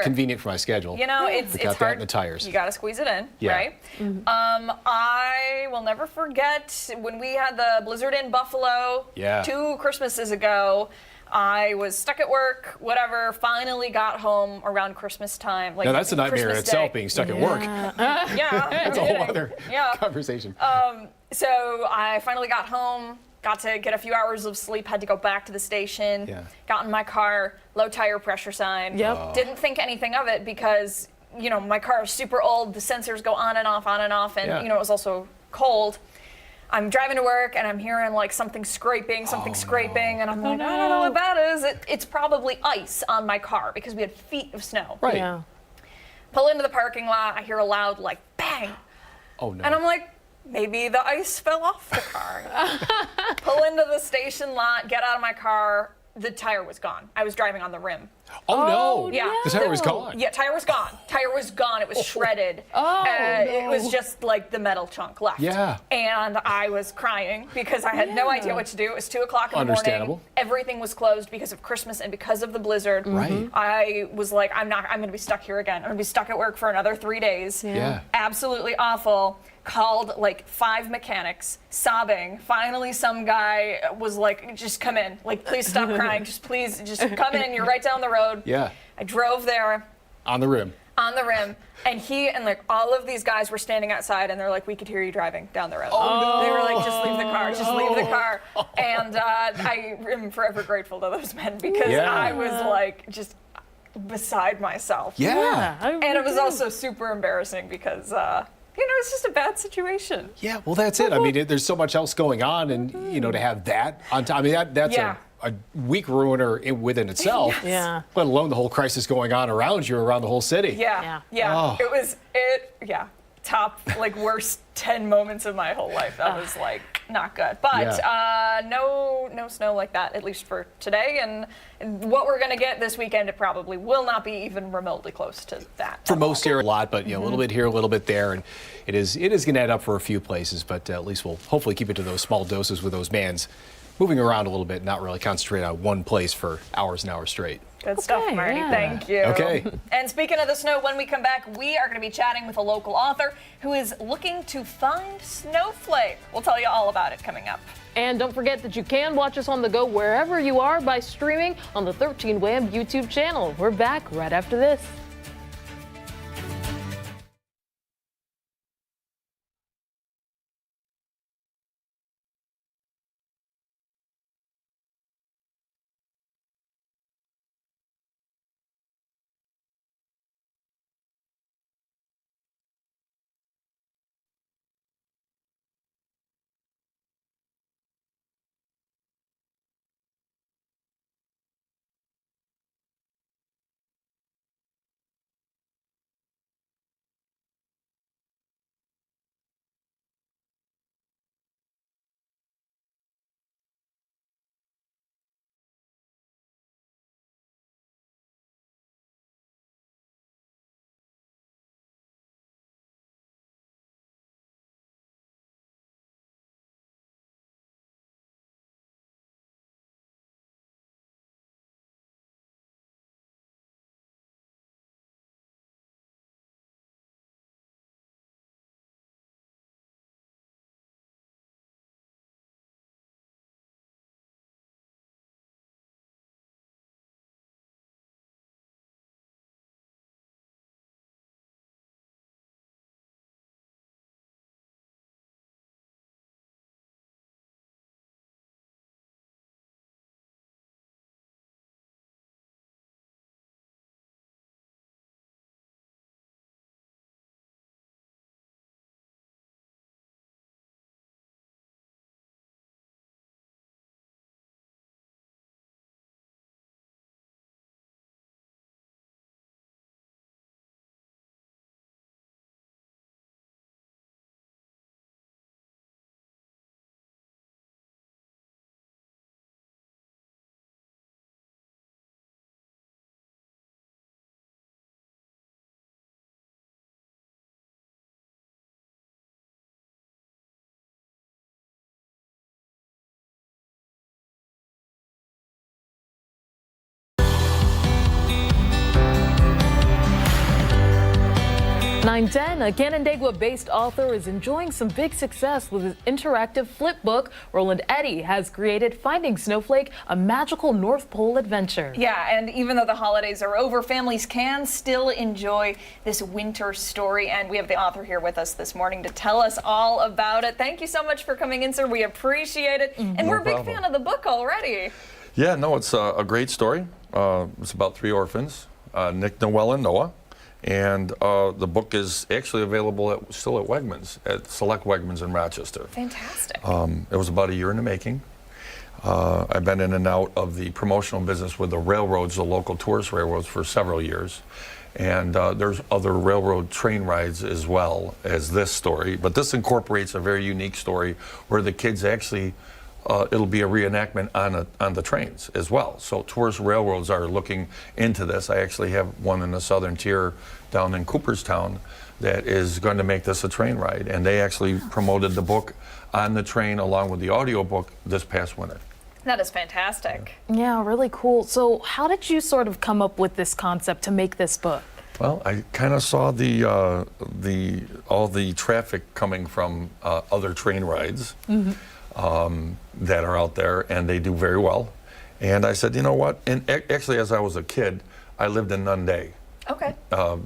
convenient for my schedule. You know, it's got that hard. in the tires. You got to squeeze it in, Yeah. right? I will never forget when we had the blizzard in Buffalo 2 Christmases ago. I was stuck at work, whatever, finally got home around Christmas time. Like now, that's a nightmare in Christmas itself, Day. being stuck at work. Yeah. That's a whole other conversation. So I finally got home, got to get a few hours of sleep, had to go back to the station, got in my car, low tire pressure sign. Yep. Didn't think anything of it because, you know, my car is super old, the sensors go on and off, and, you know, it was also cold. I'm driving to work and I'm hearing like something scraping, and I'm like, I don't know what that is. It's probably ice on my car because we had feet of snow. Right. Yeah. Pull into the parking lot, I hear a loud like bang. Oh no. And I'm like, maybe the ice fell off the car. Pull into the station lot, get out of my car. The tire was gone. I was driving on the rim. Oh, no. Yeah. The tire was gone. Yeah, tire was gone. Tire was gone. It was shredded. Oh, It was just like the metal chunk left. Yeah. And I was crying because I had no idea what to do. It was 2 o'clock in the Understandable. morning. Everything was closed because of Christmas and because of the blizzard. Right. I was like, I'm going to be stuck here again. I'm going to be stuck at work for another 3 days. Yeah. Absolutely awful. Called like 5 mechanics, sobbing. Finally, some guy was like, just come in. Like, please stop crying. Please, come in. You're right down the road. Yeah. I drove there On the rim. on the rim, and he and like all of these guys were standing outside, and they're like, we could hear you driving down the road. Oh, no. They were like, just leave the car, just leave the car. And I am forever grateful to those men because Yeah. I was like just beside myself. Yeah. And it was also super embarrassing because it's just a bad situation. Yeah, well, that's it. I mean, there's so much else going on, and to have that on top. I mean, that's Yeah. a week ruiner within itself. Yeah. Let alone the whole crisis going on around you, around the whole city. Yeah. Oh. It was top like worst 10 moments of my whole life. That was like not good. But no snow like that, at least for today. And what we're gonna get this weekend, it probably will not be even remotely close to that. For most here, a lot, but a little bit here, a little bit there, and it is going to add up for a few places. But at least we'll hopefully keep it to those small doses with those bands moving around a little bit, not really concentrate on one place for hours and hours straight. Good stuff, Marty. yeah. Thank you. Okay. And speaking of the snow, when we come back, we are going to be chatting with a local author who is looking to find Snowflake. We'll tell you all about it coming up. And don't forget that you can watch us on the go wherever you are by streaming on the 13 WHAM YouTube channel. We're back right after this. .910, a Canandaigua-based author, is enjoying some big success with his interactive flip book. Roland Eddy has created Finding Snowflake, a magical North Pole adventure. Yeah, and even though the holidays are over, families can still enjoy this winter story. And we have the author here with us this morning to tell us all about it. Thank you so much for coming in, sir. We appreciate it. And we're a big fan of the book already. Yeah, no, it's a great story. It's about 3 orphans, Nick, Noel, and Noah. And the book is actually available still at Wegmans, at select Wegmans in Rochester. Fantastic. It was about a year in the making. I've been in and out of the promotional business with the railroads, the local tourist railroads, for several years. And there's other railroad train rides as well as this story. But this incorporates a very unique story where the kids actually it'll be a reenactment on the trains as well. So tourist railroads are looking into this. I actually have one in the southern tier down in Cooperstown that is going to make this a train ride, and they actually promoted the book on the train along with the audio book this past winter. That is fantastic. Yeah, really cool. So how did you sort of come up with this concept to make this book? Well, I kind of saw all the traffic coming from other train rides that are out there, and they do very well. And I said, you know what? And actually, as I was a kid, I lived in Nunde. Okay.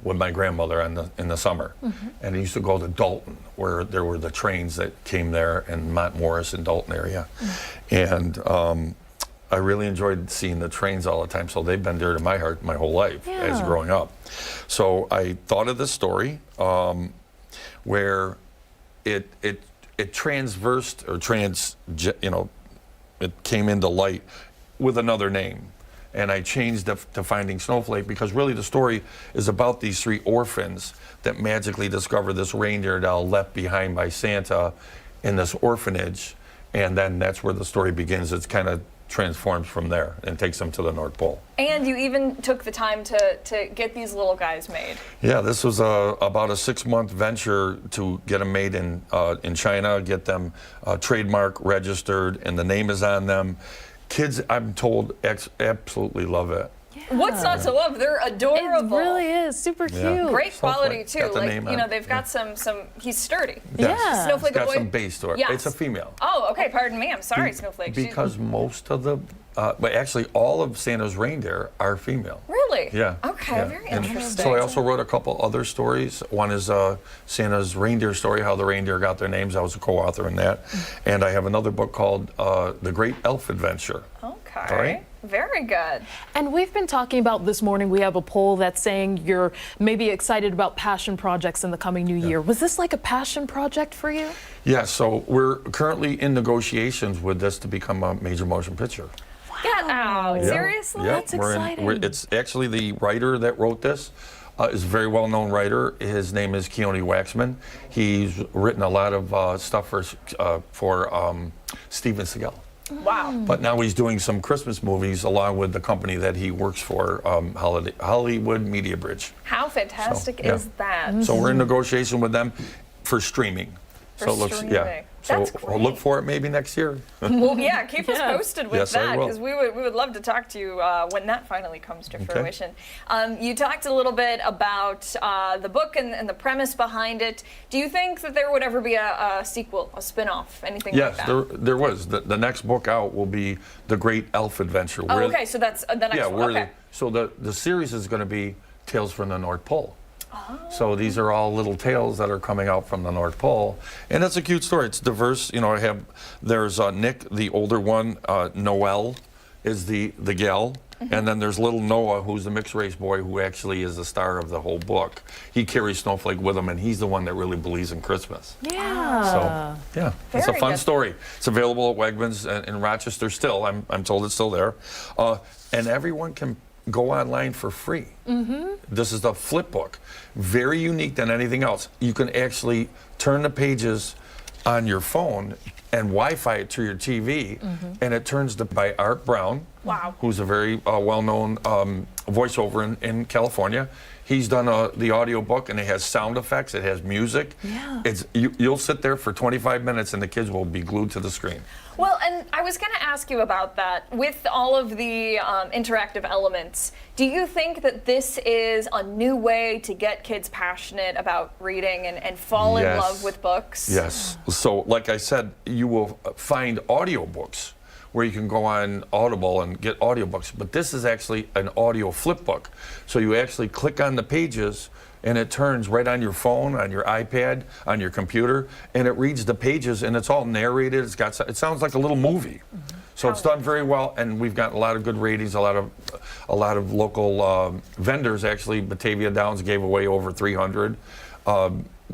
With my grandmother in the summer. And I used to go to Dalton, where there were the trains that came there in Mont Morris and Dalton area. And I really enjoyed seeing the trains all the time, so they've been dear to my heart my whole life as growing up. So I thought of this story where it transversed or it came into light with another name. And I changed it to Finding Snowflake because really the story is about these 3 orphans that magically discover this reindeer doll left behind by Santa in this orphanage. And then that's where the story begins. It's kind of transforms from there and takes them to the North Pole. And you even took the time to get these little guys made. Yeah, this was about a 6-month venture to get them made in China, get them trademark registered, and the name is on them. Kids, I'm told, absolutely love it. Yeah. What's not to love? They're adorable. It really is super cute. Great quality too. Got the like name you know, on. they've got some. He's sturdy. Yeah. Snowflake It's got boy. some base to it. Yes. It's a female. Oh, okay. Pardon me. I'm sorry, Snowflake. Because most of the, but actually all of Santa's reindeer are female. Really? Yeah. Okay. yeah. Very And interesting. so I also wrote a couple other stories. One is Santa's reindeer story, how the reindeer got their names. I was a co-author in that. And I have another book called The Great Elf Adventure. Okay. All right. Very good. And we've been talking about this morning, we have a poll that's saying you're maybe excited about passion projects in the coming new year. Was this like a passion project for you? Yeah, so we're currently in negotiations with this to become a major motion picture. Get out. Yeah. Seriously? Yeah, That's exciting. It's actually the writer that wrote this. Is a very well-known writer. His name is Keone Waxman. He's written a lot of stuff for Steven Seagal. Wow. But now he's doing some Christmas movies along with the company that he works for, Hollywood Media Bridge. How fantastic So, yeah. is that? So we're in negotiation with them for streaming. For So it looks, streaming. yeah. So That's we'll look for it maybe next year. Well, yeah, keep us posted with Yes, I that will. because we would love to talk to you when that finally comes to fruition. You talked a little bit about the book and the premise behind it. Do you think that there would ever be a sequel, a spin-off, anything Yes, like that? there was. The next book out will be The Great Elf Adventure. Oh, okay, so that's the next one. Okay. So the series is going to be Tales from the North Pole. So these are all little tales that are coming out from the North Pole, and it's a cute story. It's diverse. You know, there's Nick, the older one. Noelle is the gal, and then there's little Noah, who's the mixed race boy, who actually is the star of the whole book. He carries Snowflake with him, and he's the one that really believes in Christmas. Yeah. So yeah, it's a Very fun good. story. It's available at Wegmans in Rochester still. I'm told it's still there, and everyone can go online for free. This is the flip book. Very unique than anything else. You can actually turn the pages on your phone and Wi-Fi it to your TV, and it turns by Art Brown, Wow. who's a very well-known voiceover in California. He's done the audio book, and it has sound effects, it has music. Yeah. You'll sit there for 25 minutes, and the kids will be glued to the screen. Well, and I was going to ask you about that. With all of the interactive elements, do you think that this is a new way to get kids passionate about reading and fall in Yes. love with books? Yes. So, like I said, you will find audiobooks where you can go on Audible and get audiobooks, but this is actually an audio flip book. So you actually click on the pages, and it turns right on your phone, on your iPad, on your computer, and it reads the pages, and it's all narrated. It sounds like a little movie. So it's done very well, and we've gotten a lot of good ratings. A lot of local vendors actually. Batavia Downs gave away over 300.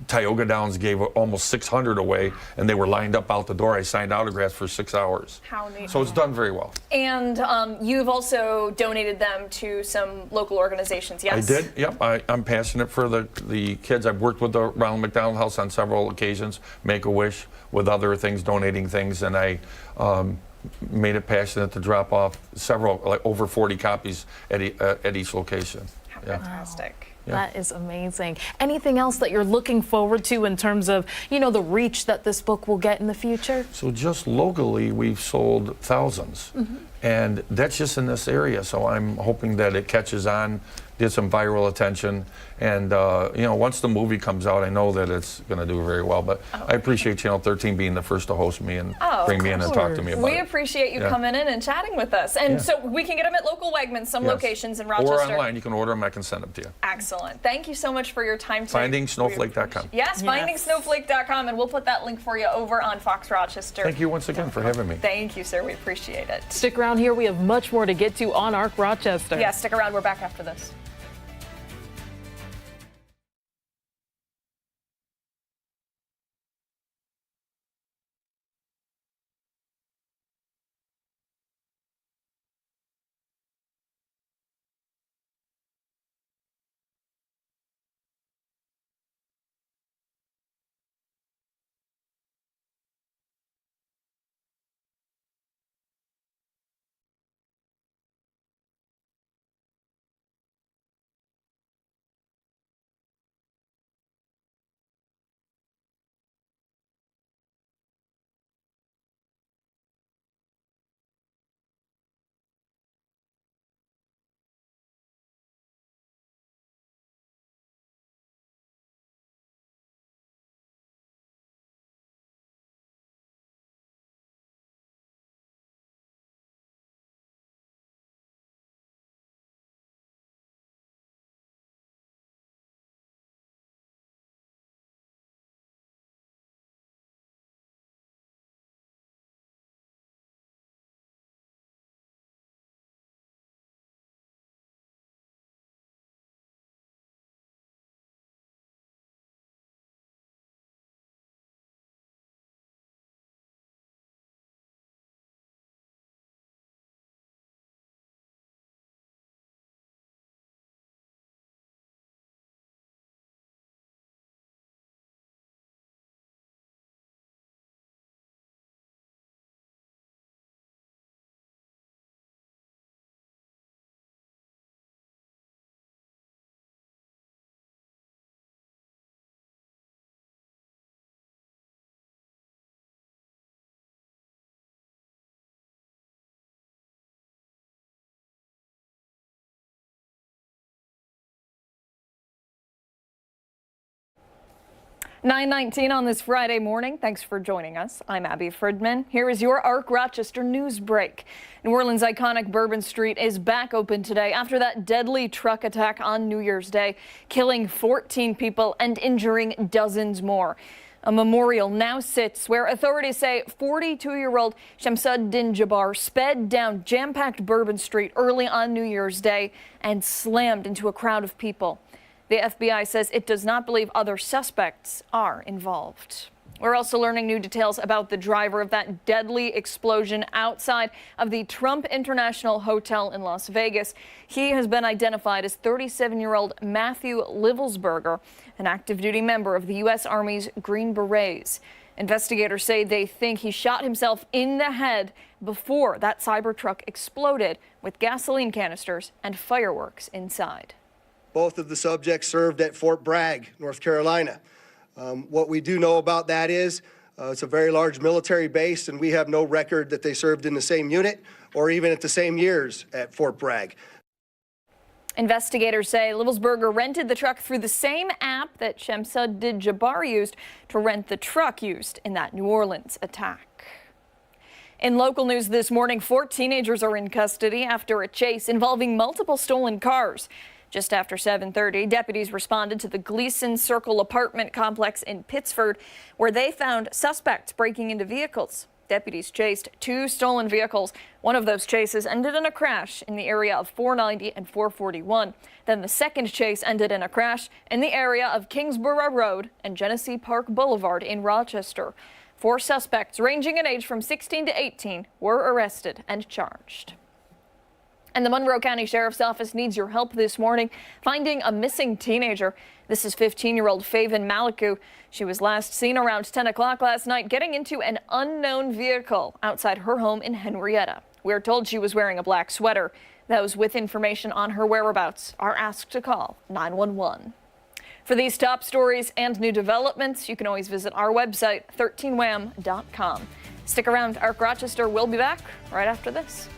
Tioga Downs gave almost 600 away, and they were lined up out the door. I signed autographs for 6 hours. How neat. So it's done very well. And you've also donated them to some local organizations, yes? I did, yep. I'm passionate for the kids. I've worked with the Ronald McDonald House on several occasions, Make-A-Wish, with other things, donating things, and I made it passionate to drop off several, like over 40 copies at each location. How fantastic. That is amazing. Anything else that you're looking forward to in terms of, you know, the reach that this book will get in the future? So just locally, we've sold thousands. And that's just in this area. So I'm hoping that it catches on, get some viral attention. And, you know, once the movie comes out, I know that it's going to do very well. But I appreciate Channel 13 being the first to host me and bring me in and talk to me about it. We appreciate you coming in and chatting with us. And so we can get them at local Wegmans, some locations in Rochester. Or online. You can order them. I can send them to you. Excellent. Thank you so much for your time today. FindingSnowflake.com. Yes, FindingSnowflake.com. And we'll put that link for you over on Fox Rochester. Thank you once again for having me. Thank you, sir. We appreciate it. Stick around here. We have much more to get to on Arc Rochester. Yeah, stick around. We're back after this. (9:19) on this Friday morning. Thanks for joining us. I'm Abby Fridman. Here is your Arc Rochester news break. New Orleans' iconic Bourbon Street is back open today after that deadly truck attack on New Year's Day, killing 14 people and injuring dozens more. A memorial now sits where authorities say 42-year-old Shamsuddin Jabbar sped down jam-packed Bourbon Street early on New Year's Day and slammed into a crowd of people. The FBI says it does not believe other suspects are involved. We're also learning new details about the driver of that deadly explosion outside of the Trump International Hotel in Las Vegas. He has been identified as 37-year-old Matthew Livelsberger, an active duty member of the U.S. Army's Green Berets. Investigators say they think he shot himself in the head before that Cybertruck exploded with gasoline canisters and fireworks inside. Both of the subjects served at Fort Bragg, North Carolina. What we do know about that is it's a very large military base, and we have no record that they served in the same unit or even at the same years at Fort Bragg. Investigators say Livelsberger rented the truck through the same app that Shamsuddin Jabbar used to rent the truck used in that New Orleans attack. In local news this morning, 4 teenagers are in custody after a chase involving multiple stolen cars. Just after 7:30, deputies responded to the Gleason Circle apartment complex in Pittsford, where they found suspects breaking into vehicles. Deputies chased 2 stolen vehicles. One of those chases ended in a crash in the area of 490 and 441. Then the second chase ended in a crash in the area of Kingsborough Road and Genesee Park Boulevard in Rochester. 4 suspects ranging in age from 16 to 18 were arrested and charged. And the Monroe County Sheriff's Office needs your help this morning finding a missing teenager. This is 15-year-old Faven Maliku. She was last seen around 10 o'clock last night getting into an unknown vehicle outside her home in Henrietta. We're told she was wearing a black sweater. Those with information on her whereabouts are asked to call 911. For these top stories and new developments, you can always visit our website, 13wham.com. Stick around. Ark Rochester will be back right after this.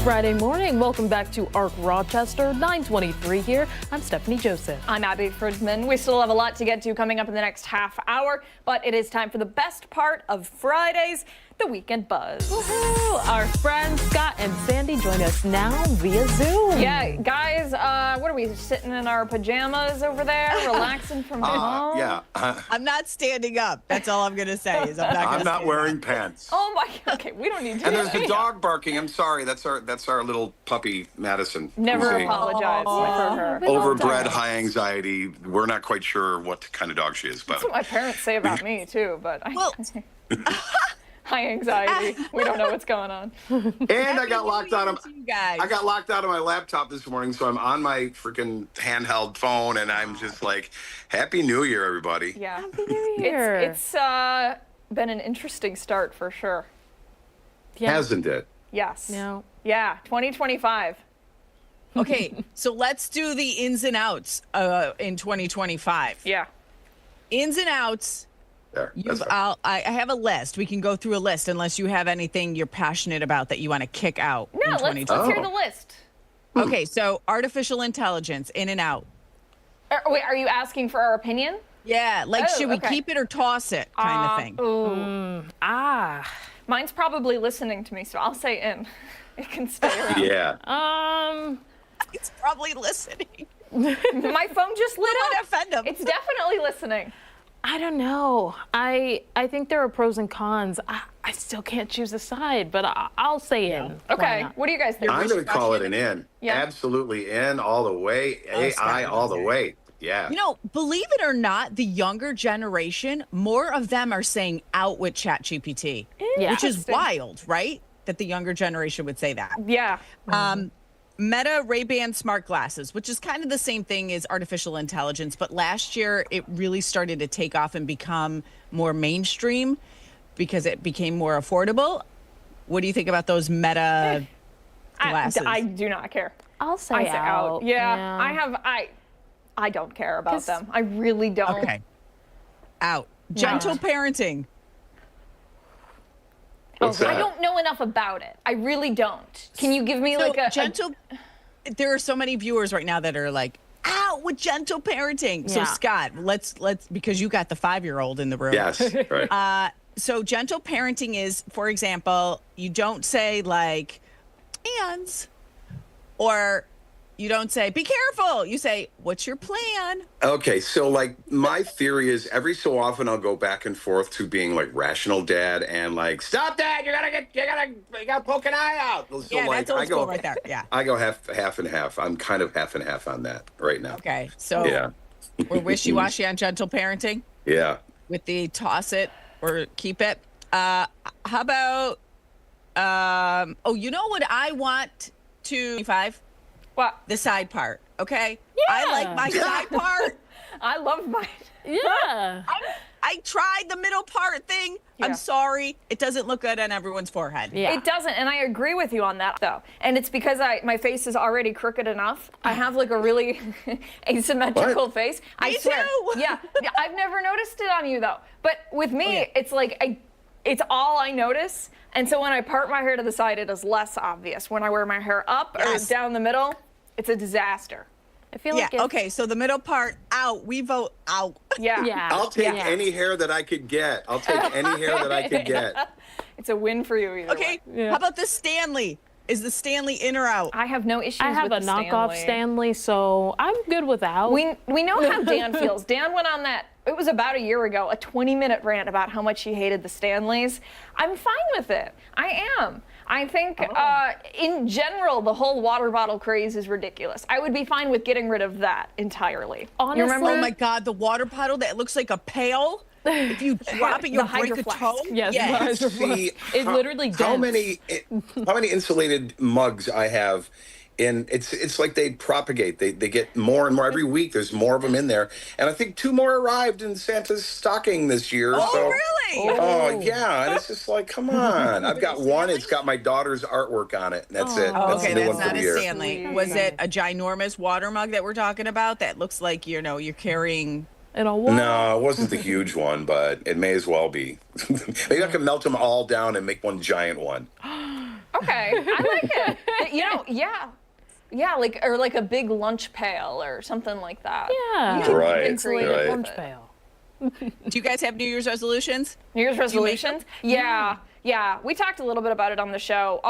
Friday morning. Welcome back to Ark Rochester, 923 here. I'm Stephanie Joseph. I'm Abby Fridman. We still have a lot to get to coming up in the next half hour, but it is time for the best part of Fridays, the Weekend Buzz. Woohoo! Our friends Scott and Sandy join us now via Zoom. Yeah, guys, what are we, sitting in our pajamas over there, relaxing from home? Yeah. I'm not standing up. That's all I'm going to say is I'm not wearing pants. Oh my, okay, we don't need to. And there's the dog barking. I'm sorry. That's our little puppy, Madison. Never apologize for her. Overbred, high anxiety. We're not quite sure what kind of dog she is, but that's what my parents say about me too. But high anxiety. We don't know what's going on. And I got locked out of my laptop this morning, so I'm on my freaking handheld phone, and I'm just like, Happy New Year, everybody. Yeah. Happy New Year. It's been an interesting start for sure. Yeah. Hasn't it? Yes. No. Yeah, 2025. Okay, so let's do the ins and outs in 2025. Yeah. Ins and outs. There. I have a list. We can go through a list unless you have anything you're passionate about that you want to kick out. No, let's hear the list. Okay, so artificial intelligence, in and out. Wait, are you asking for our opinion? Yeah, like should we keep it or toss it kind of thing? Ooh. Mine's probably listening to me, so I'll say in. It can stay around. Yeah. It's probably listening. My phone just lit up. Offend them. It's definitely listening. I don't know. I think there are pros and cons. I still can't choose a side, but I'll say in. Okay. What do you guys think? I'm going to call it an in. Yeah. Absolutely in all the way. AI all the way. Yeah. You know, believe it or not, the younger generation, more of them are saying out with ChatGPT, which is wild, right? That the younger generation would say that. Yeah. Meta Ray-Ban smart glasses, which is kind of the same thing as artificial intelligence, but last year it really started to take off and become more mainstream because it became more affordable. What do you think about those Meta glasses? I do not care. I'll say I say out. out. Yeah. I don't care about them. I really don't. Okay. Out. Gentle parenting. What's that? I don't know enough about it. I really don't. Can you give me like a gentle? There are so many viewers right now that are like, out with gentle parenting. So Yeah. Scott, let's because you got the 5-year-old in the room. Yes, right. So gentle parenting is, for example, you don't say like, "ands," or you don't say, "be careful." You say, "what's your plan?" Okay, so like my theory is every so often I'll go back and forth to being like rational dad and like, stop that, you gotta poke an eye out. So Yeah, like, that's old school right there. Yeah. I go half and half. I'm kind of half and half on that right now. Okay, so Yeah. we're wishy-washy on gentle parenting Yeah. with the toss it or keep it. How about, you know what I want to 5? What? The side part, okay? Yeah. I like my side part. I love mine. Yeah. I tried the middle part thing. Yeah. I'm sorry. It doesn't look good on everyone's forehead. Yeah. It doesn't, and I agree with you on that though. And it's because my face is already crooked enough. I have like a really asymmetrical face. I swear. too. Yeah, I've never noticed it on you though. But with me, it's like it's all I notice. And so when I part my hair to the side, it is less obvious. When I wear my hair up or down the middle, it's a disaster. I feel Yeah, like it's, okay, so the middle part, out. We vote out. Yeah. Yeah. I'll take Yeah. any hair that I could get. I'll take any hair that I could get. It's a win for you either Okay, way. how about the Stanley? Is the Stanley in or out? I have no issues I have with a the knockoff Stanley, so I'm good without. We know how Dan feels. Dan went on that, it was about a year ago, a 20-minute rant about how much he hated the Stanleys. I'm fine with it. I am. I think in general, the whole water bottle craze is ridiculous. I would be fine with getting rid of that entirely. Honestly, you remember? Oh my God, the water bottle that looks like a pail. If you drop it, you'll The break a Hydro Flask. toe. Yes. See It literally how dents. many insulated mugs I have. And it's like they propagate. They get more and more every week. There's more of them in there, and I think 2 more arrived in Santa's stocking this year. Oh, so, really? Oh, yeah. And it's just like, come on. I've got one. It's got my daughter's artwork on it. And that's it. Oh, That's okay, the new that's one for not the a year. Stanley. Was it a ginormous water mug that we're talking about that looks like, you're carrying... In a wall. No, it wasn't the huge one, but it may as well be. Maybe I can melt them all down and make one giant one. Okay, I like it. Yeah, like a big lunch pail or something like that. Yeah. You can Right, get creative right. with Lunch it. pail. Do you guys have New Year's resolutions? New Year's Do you make resolutions? Yeah. We talked a little bit about it on the show.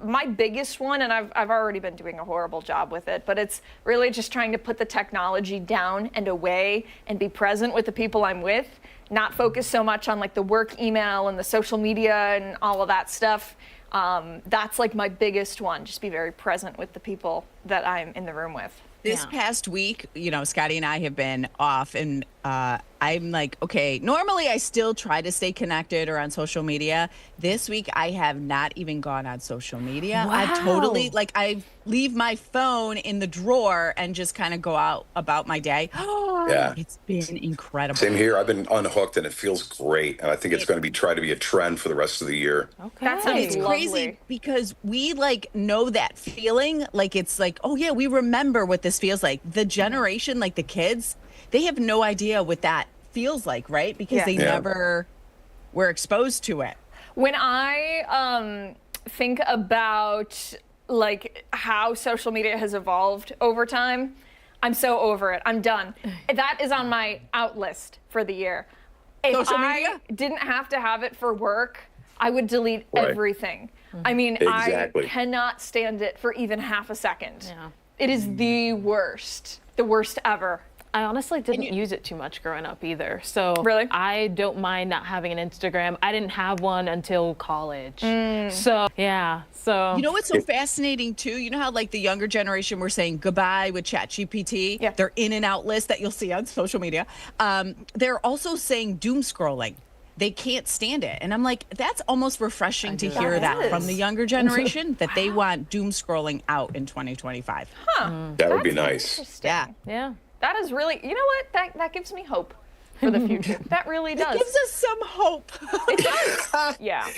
My biggest one, and I've already been doing a horrible job with it, but it's really just trying to put the technology down and away and be present with the people I'm with, not focus so much on like the work email and the social media and all of that stuff. That's like my biggest one. Just be very present with the people that I'm in the room with. This past week, Scotty and I have been off, and I'm like, okay, normally I still try to stay connected or on social media. This week, I have not even gone on social media. Wow. I've totally, I leave my phone in the drawer and just kind of go out about my day. Yeah. It's been incredible. Same here. I've been unhooked and it feels great. And I think it's going to try to be a trend for the rest of the year. Okay. That sounds It's lovely. crazy because we know that feeling. Like, it's like, oh yeah, we remember what this feels like. The generation, like the kids, they have no idea what that feels like, right? Because they never were exposed to it. When I think about like how social media has evolved over time, I'm so over it. I'm done. That is on my out list for the year. If Social I media? didn't have to have it for work, I would delete Right. everything. I mean, Exactly. I cannot stand it for even half a second. Yeah. It is the worst ever. I honestly didn't use it too much growing up either. So Really? I don't mind not having an Instagram. I didn't have one until college. So yeah. So You know what's so fascinating too? You know how like the younger generation were saying goodbye with ChatGPT? Yeah. Their in and out list that you'll see on social media. They're also saying doom scrolling. They can't stand it. And I'm like, that's almost refreshing to hear that from the younger generation, that they want doom scrolling out in 2025. That would be nice. Yeah. yeah. That is really, you know what? That gives me hope for the future. That really does. It gives us some hope. It does. Yeah.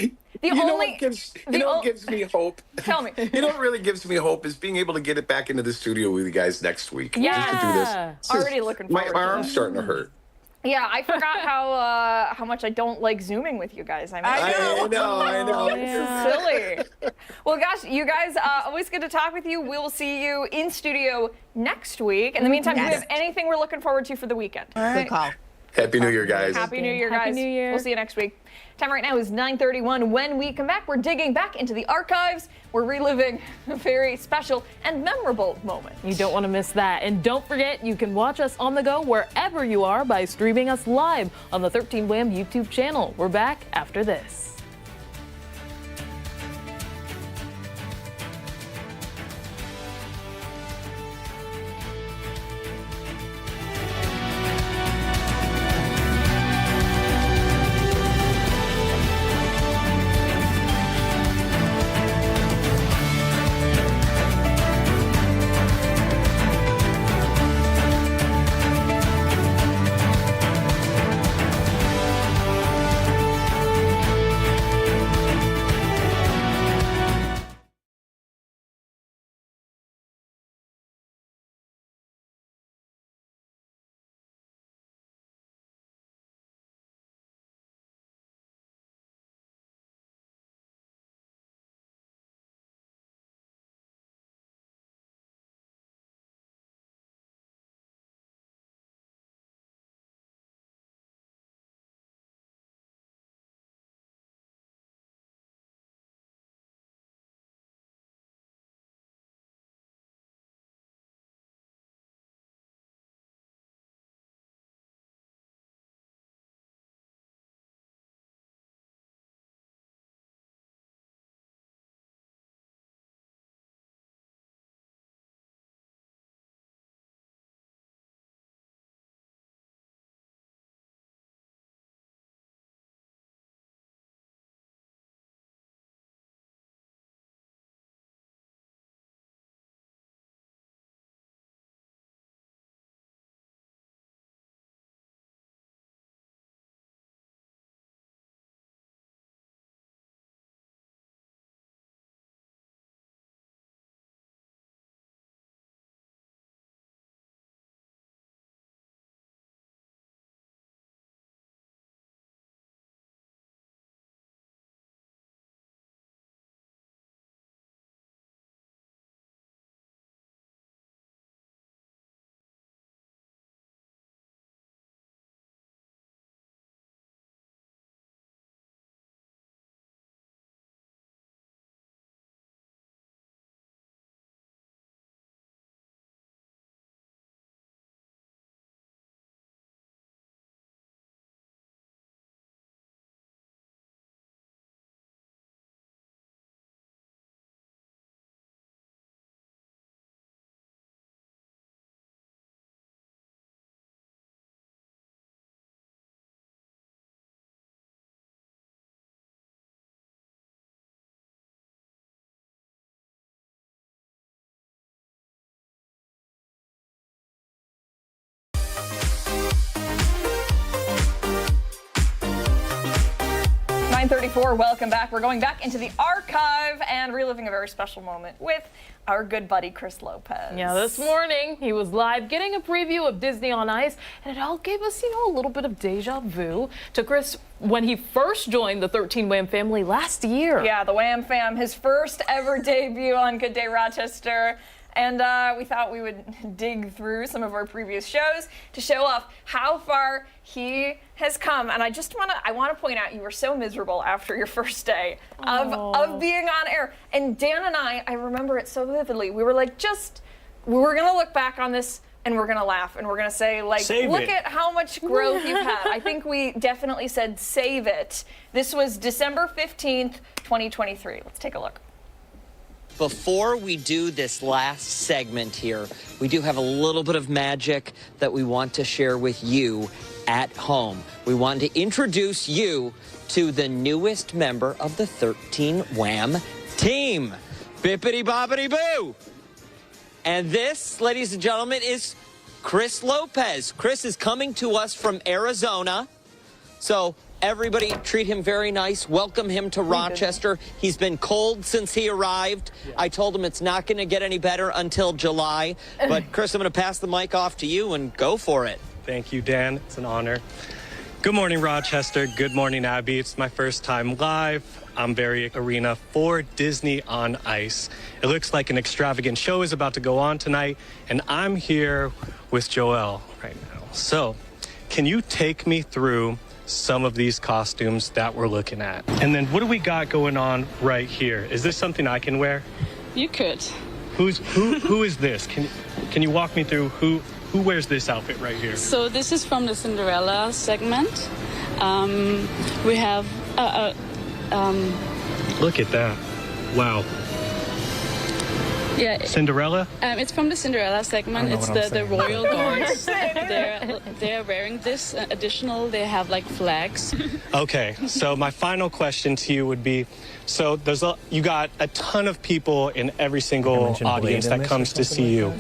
You know what gives me hope? Tell me. You know what really gives me hope is being able to get it back into the studio with you guys next week. Yeah. Just to do this. Already looking forward to My arm's it. starting to hurt. Yeah, I forgot how much I don't like Zooming with you guys. I know. It's silly. Well, gosh, you guys, always good to talk with you. We will see you in studio next week. In the meantime, do we have anything we're looking forward to for the weekend? All right. Good call. Happy New Year, guys. Happy New Year, guys. Happy New Year. We'll see you next week. Time right now is 9:31. When we come back, we're digging back into the archives. We're reliving a very special and memorable moment. You don't want to miss that. And don't forget, you can watch us on the go wherever you are by streaming us live on the 13 Wham YouTube channel. We're back after this. Welcome back. We're going back into the archive and reliving a very special moment with our good buddy Chris Lopez. Yeah, this morning he was live getting a preview of Disney on Ice, and it all gave us, a little bit of deja vu to Chris when he first joined the 13 Wham family last year. Yeah, the Wham fam, his first ever debut on Good Day Rochester. And we thought we would dig through some of our previous shows to show off how far he has come. And I want to point out, you were so miserable after your first day of being on air. And Dan and I remember it so vividly. We were like, we were going to look back on this and we're gonna laugh and we're gonna say, like, Save look it. at how much growth you've had. I think we definitely said save it. This was December 15th, 2023. Let's take a look. Before we do this last segment here, we do have a little bit of magic that we want to share with you at home. We want to introduce you to the newest member of the 13 Wham team. Bippity boppity boo! And this, ladies and gentlemen, is Chris Lopez. Chris is coming to us from Arizona. So everybody treat him very nice. Welcome him to Rochester. He's been cold since he arrived. I told him it's not going to get any better until July. But Chris, I'm going to pass the mic off to you and go for it. Thank you, Dan. It's an honor. Good morning, Rochester. Good morning, Abby. It's my first time live. I'm very arena for Disney on Ice. It looks like an extravagant show is about to go on tonight, and I'm here with Joelle right now. So, can you take me through some of these costumes that we're looking at? And then what do we got going on right here? Is this something I can wear? You could. Who is this? Can you walk me through who wears this outfit right here? So this is from the Cinderella segment. We have Look at that. Wow. yeah. Cinderella? It's from the Cinderella segment. It's the royal guards. They're wearing this. Additional, they have like flags. Okay, so my final question to you would be, so you got a ton of people in every single audience that comes to see you.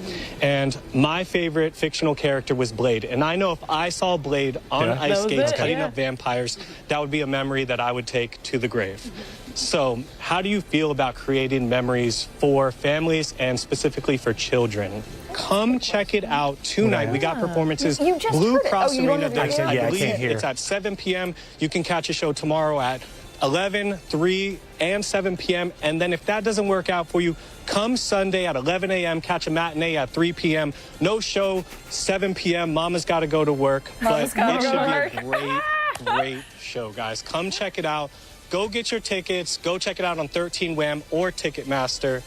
And my favorite fictional character was Blade. And I know if I saw Blade on ice skates cutting up vampires, that would be a memory that I would take to the grave. So how do you feel about creating memories for families and specifically for children? Come check it out tonight. We got performances. You just Blue heard it. Cross Oh, you don't Arena. have to hear it? I believe it's at 7 p.m. You can catch a show tomorrow at 11, 3, and 7 p.m. And then if that doesn't work out for you, come Sunday at 11 a.m., catch a matinee at 3 p.m. No show, 7 p.m. Mama's got to go to work. But it should be a great show, guys. Come check it out. Go get your tickets. Go check it out on 13 Wham or Ticketmaster.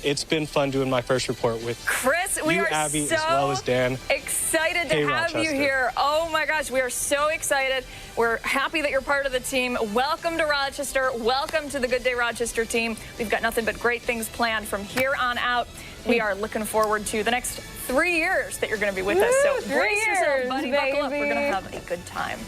It's been fun doing my first report with Chris, we you, are Abby, so as well as Dan. excited to have you here. Oh my gosh, we are so excited. We're happy that you're part of the team. Welcome to Rochester. Welcome to the Good Day Rochester team. We've got nothing but great things planned from here on out. We are looking forward to the next 3 years that you're going to be with us. So brace yourself, buddy. Buckle up. We're going to have a good time.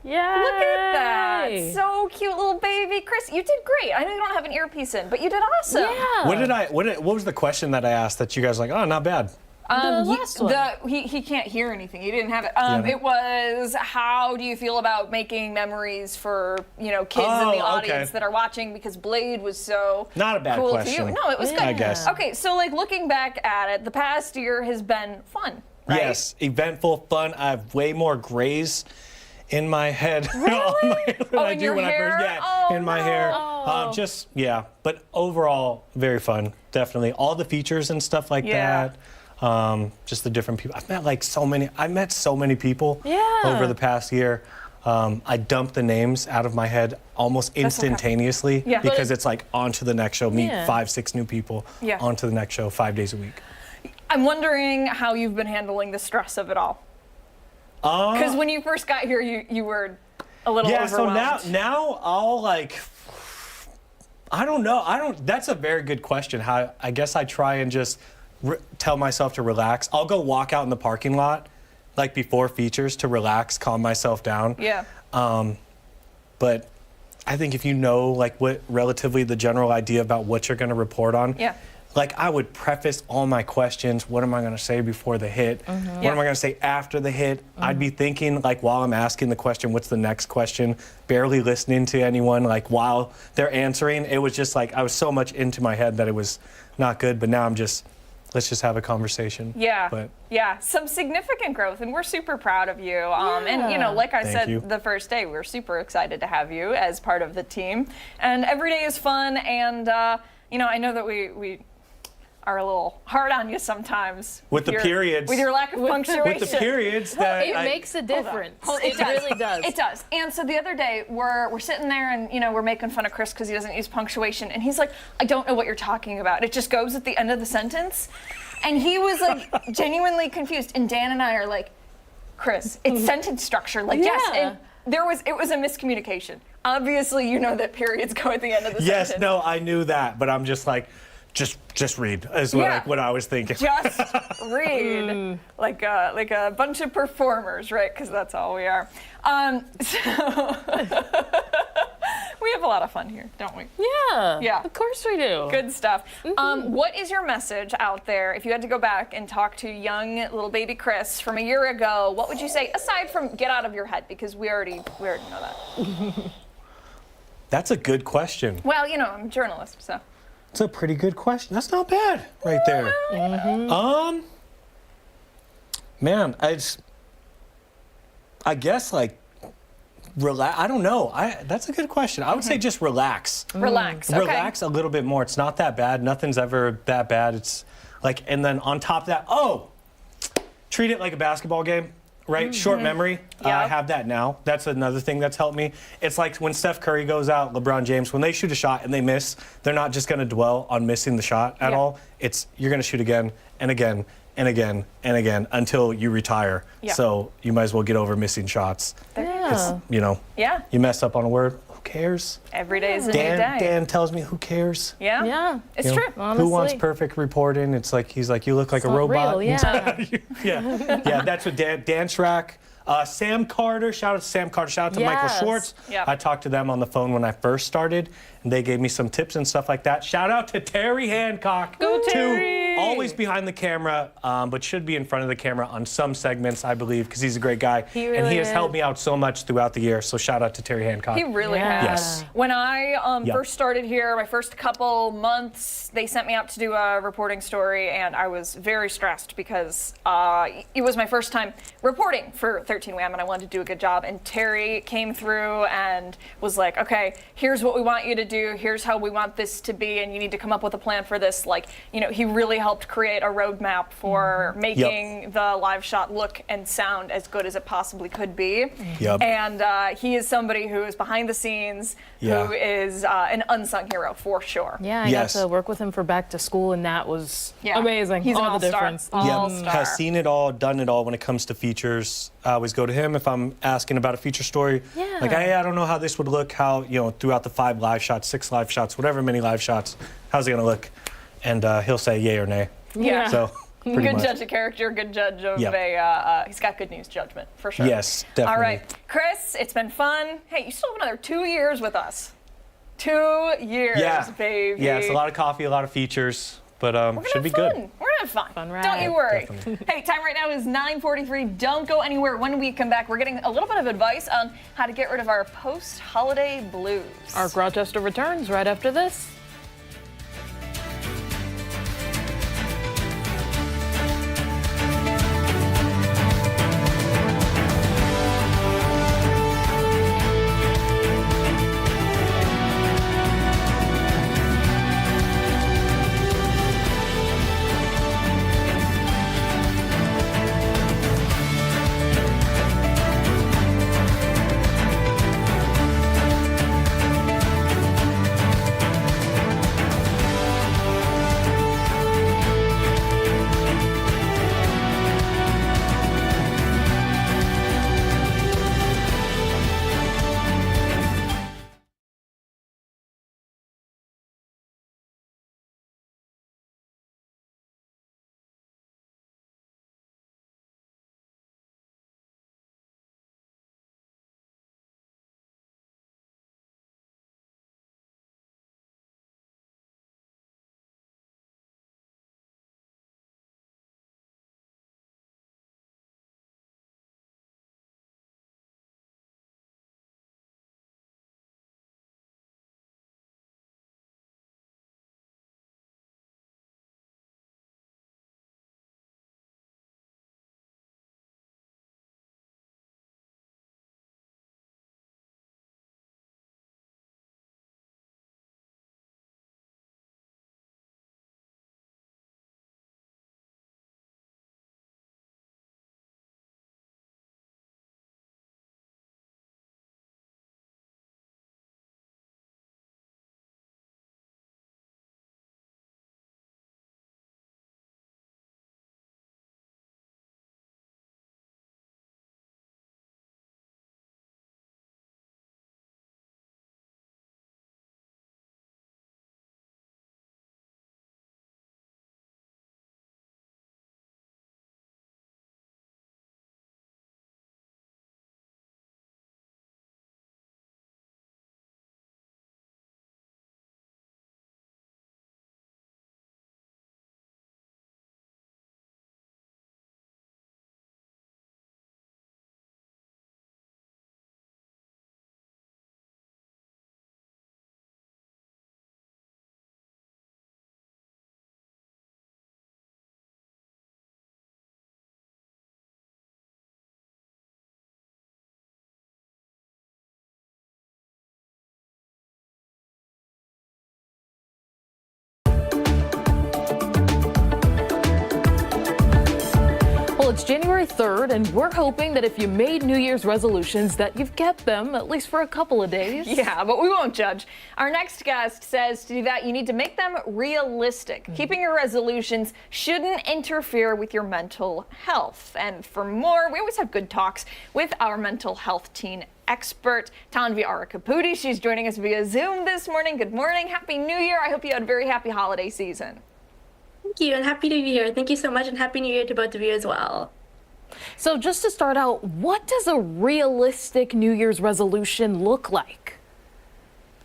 Yeah. Look at that. So cute, little baby. Chris, you did great. I know you don't have an earpiece in, but you did awesome. Yeah. What was the question that I asked that you guys were like, oh, not bad? The last one. He can't hear anything. He didn't have it. It was, how do you feel about making memories for, kids in the audience that are watching, because Blade was so Not a bad cool question. to you. No, it was good. I guess. Okay, so looking back at it, the past year has been fun, right? Yes, eventful, fun. I have way more grays in my head than I do when I first in my hair. But overall, very fun. Definitely. All the features and stuff like that. Just the different people. I met so many people over the past year. I dumped the names out of my head almost instantaneously because it's like on to the next show, meet 5-6 new people, on to the next show 5 days a week. I'm wondering how you've been handling the stress of it all. Because when you first got here, you were a little overwhelmed. So now I'll I don't know. That's a very good question. I guess I try and just tell myself to relax. I'll go walk out in the parking lot, before features, to relax, calm myself down. Yeah. But I think if you know what relatively the general idea about what you're going to report on. Yeah. I would preface all my questions. What am I going to say before the hit? What am I going to say after the hit? I'd be thinking, while I'm asking the question, what's the next question? Barely listening to anyone, while they're answering. It was just I was so much into my head that it was not good. But now I'm just, let's just have a conversation. Yeah. Some significant growth, and we're super proud of you. And like I said the first day, we're super excited to have you as part of the team. And every day is fun. And I know that we are a little hard on you sometimes. With the periods. With your lack of punctuation. With the periods that it makes a difference. It really does. It does. And so the other day, we're sitting there and, we're making fun of Chris because he doesn't use punctuation. And he's like, I don't know what you're talking about. It just goes at the end of the sentence. And he was like genuinely confused. And Dan and I are like, Chris, it's sentence structure. Like, yes. And it was a miscommunication. Obviously, you know that periods go at the end of the sentence. Yes, no, I knew that, but I'm just like, just read is what I was thinking. Just read, like a bunch of performers, right? Because that's all we are. So we have a lot of fun here, don't we? Yeah, of course we do. Good stuff. What is your message out there? If you had to go back and talk to young little baby Chris from a year ago, what would you say aside from get out of your head? Because we already know that. That's a good question. Well, you know, I'm a journalist, so. It's a pretty good question. That's not bad right there. Man, I guess like relax. I don't know. That's a good question. I would say just relax. Relax. Okay. Relax a little bit more. It's not that bad. Nothing's ever that bad. It's like, and then on top of that, treat it like a basketball game. Right? Short memory. I have that now. That's another thing that's helped me. It's like when Steph Curry goes out, LeBron James, when they shoot a shot and they miss, they're not just going to dwell on missing the shot at all. It's you're going to shoot again and again and again and again until you retire. So you might as well get over missing shots. You know, you mess up on a word, who cares? Every day is a new day. Dan tells me, who cares? Yeah, it's true. Honestly. Who wants perfect reporting? It's like, he's like, you look like a robot. Real, yeah, that's what Dan Schrack. Sam Carter, shout out to Sam Carter, shout out to Michael Schwartz. I talked to them on the phone when I first started, and they gave me some tips and stuff like that. Shout out to Terry Hancock. Go Terry! Always behind the camera, but should be in front of the camera on some segments, I believe, because he's a great guy. He really and he has is. helped me out so much throughout the year, so shout out to Terry Hancock. He really has. Yes. When I first started here, my first couple months, they sent me out to do a reporting story, and I was very stressed because it was my first time reporting for 13 WHAM, and I wanted to do a good job. And Terry came through and was like, okay, here's what we want you to do. Here's how we want this to be, and you need to come up with a plan for this. Like, you know, he really helped create a roadmap for making the live shot look and sound as good as it possibly could be. And he is somebody who is behind the scenes, who is an unsung hero for sure. Yeah, I got to work with him for back to school, and that was amazing. He's all an the all-star. difference. All-star. Has seen it all, done it all when it comes to features. I always go to him if I'm asking about a feature story. Like, hey, I don't know how this would look, how, you know, throughout the 5 live shots, 6 live shots, whatever many live shots, how's it going to look? And he'll say yay or nay. So, good judge of character, good judge of he's got good news judgment, for sure. Yes, definitely. All right, Chris, it's been fun. Hey, you still have another 2 years with us. 2 years, baby. Yeah, it's a lot of coffee, a lot of features, but should be good. We're gonna have fun. Ride. Don't you worry. Definitely. Hey, time right now is 9:43. Don't go anywhere. When we come back, we're getting a little bit of advice on how to get rid of our post-holiday blues. Ark Rochester returns right after this. it's January 3rd, and we're hoping that if you made New Year's resolutions that you've kept them at least for a couple of days. Yeah, but we won't judge. Our next guest says to do that, you need to make them realistic. Keeping your resolutions shouldn't interfere with your mental health. And for more, we always have good talks with our mental health teen expert, Tanvi Arakapudi. She's joining us via Zoom this morning. Good morning. Happy New Year. I hope you had a very happy holiday season. Thank you, and happy to be here. Thank you so much, and happy New Year to both of you as well. So just to start out, what does a realistic New Year's resolution look like?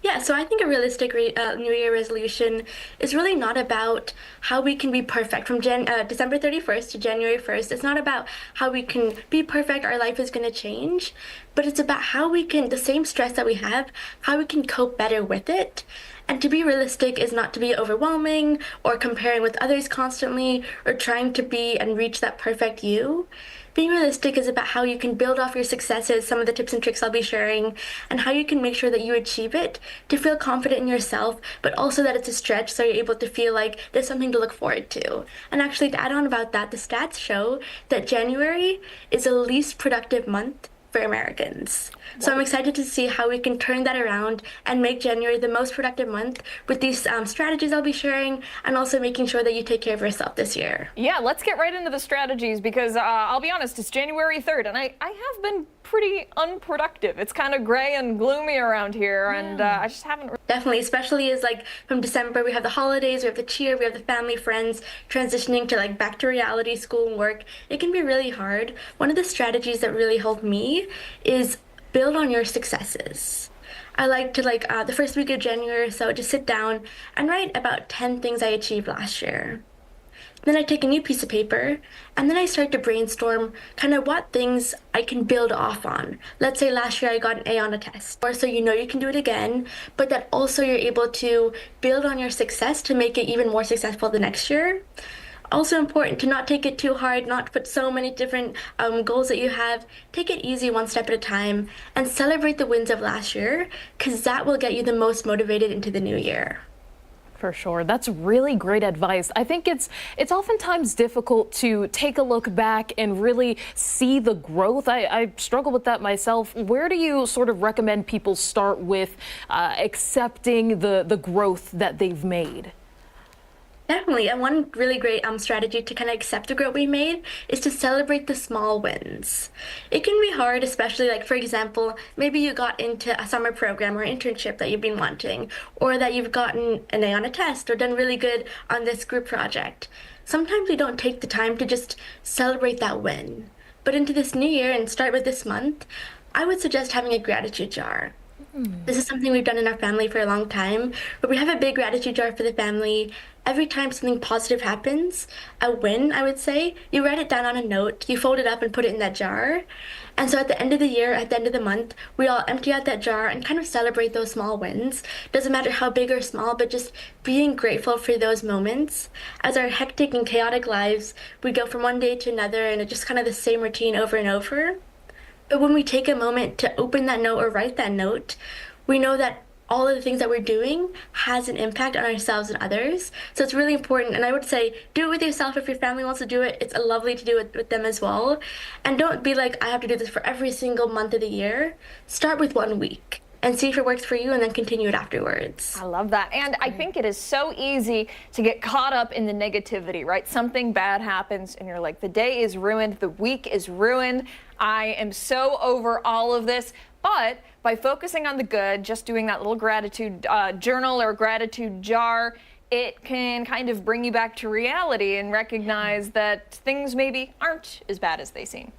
Yeah, so I think a realistic New Year resolution is really not about how we can be perfect from December 31st to January 1st. It's not about how we can be perfect, our life is going to change, but it's about how we can, the same stress that we have, how we can cope better with it. And to be realistic is not to be overwhelming or comparing with others constantly or trying to be and reach that perfect you. Being realistic is about how you can build off your successes, some of the tips and tricks I'll be sharing, and how you can make sure that you achieve it to feel confident in yourself, but also that it's a stretch so you're able to feel like there's something to look forward to. And actually, to add on about that, the stats show that January is the least productive month for Americans. So I'm excited to see how we can turn that around and make January the most productive month with these strategies I'll be sharing, and also making sure that you take care of yourself this year. Yeah, let's get right into the strategies because I'll be honest, it's January 3rd and I have been pretty unproductive. It's kind of gray and gloomy around here and I just haven't. Definitely, especially as like from December, we have the holidays, we have the cheer, we have the family, friends, transitioning to like back to reality, school and work. It can be really hard. One of the strategies that really helped me is build on your successes. I like to the first week of January or so, just sit down and write about 10 things I achieved last year. Then I take a new piece of paper and then I start to brainstorm kind of what things I can build off on. Let's say last year I got an A on a test, or so you know you can do it again, but that also you're able to build on your success to make it even more successful the next year. Also important to not take it too hard, not put so many different goals that you have. Take it easy one step at a time and celebrate the wins of last year, because that will get you the most motivated into the new year. For sure. That's really great advice. I think it's oftentimes difficult to take a look back and really see the growth. I struggle with that myself. Where do you sort of recommend people start with accepting the growth that they've made? Definitely, and one really great strategy to kind of accept the growth we made is to celebrate the small wins. It can be hard, especially like, for example, maybe you got into a summer program or internship that you've been wanting, or that you've gotten an A on a test or done really good on this group project. Sometimes we don't take the time to just celebrate that win. But into this new year, and start with this month, I would suggest having a gratitude jar. This is something we've done in our family for a long time, but we have a big gratitude jar for the family. Every time something positive happens, a win, I would say, you write it down on a note, you fold it up and put it in that jar. And so at the end of the year, at the end of the month, we all empty out that jar and kind of celebrate those small wins. Doesn't matter how big or small, but just being grateful for those moments. As our hectic and chaotic lives, we go from one day to another and it's just kind of the same routine over and over. But when we take a moment to open that note or write that note, we know that all of the things that we're doing has an impact on ourselves and others. So it's really important. And I would say, do it with yourself. If your family wants to do it, it's lovely to do it with them as well. And don't be like, I have to do this for every single month of the year. Start with 1 week and see if it works for you, and then continue it afterwards. I love that. And I think it is so easy to get caught up in the negativity, right? Something bad happens and you're like, the day is ruined, the week is ruined. I am so over all of this. But by focusing on the good, just doing that little gratitude journal or gratitude jar, it can kind of bring you back to reality and recognize that things maybe aren't as bad as they seem.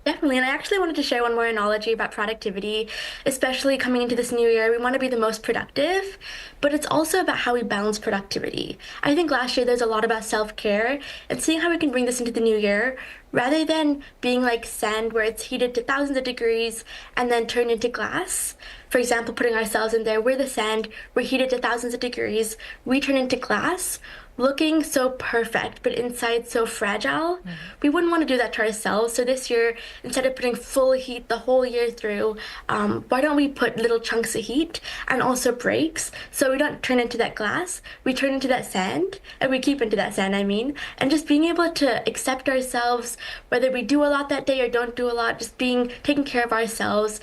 Definitely, and I actually wanted to share one more analogy about productivity, especially coming into this new year. We want to be the most productive, but it's also about how we balance productivity. I think last year there's a lot about self-care and seeing how we can bring this into the new year, rather than being like sand where it's heated to thousands of degrees and then turned into glass. For example, putting ourselves in there, we're the sand, we're heated to thousands of degrees, we turn into glass. looking so perfect, but inside so fragile. We wouldn't want to do that to ourselves. So this year, instead of putting full heat the whole year through, why don't we put little chunks of heat and also breaks so we don't turn into that glass, we turn into that sand, and we keep into that sand, and just being able to accept ourselves, whether we do a lot that day or don't do a lot, just taking care of ourselves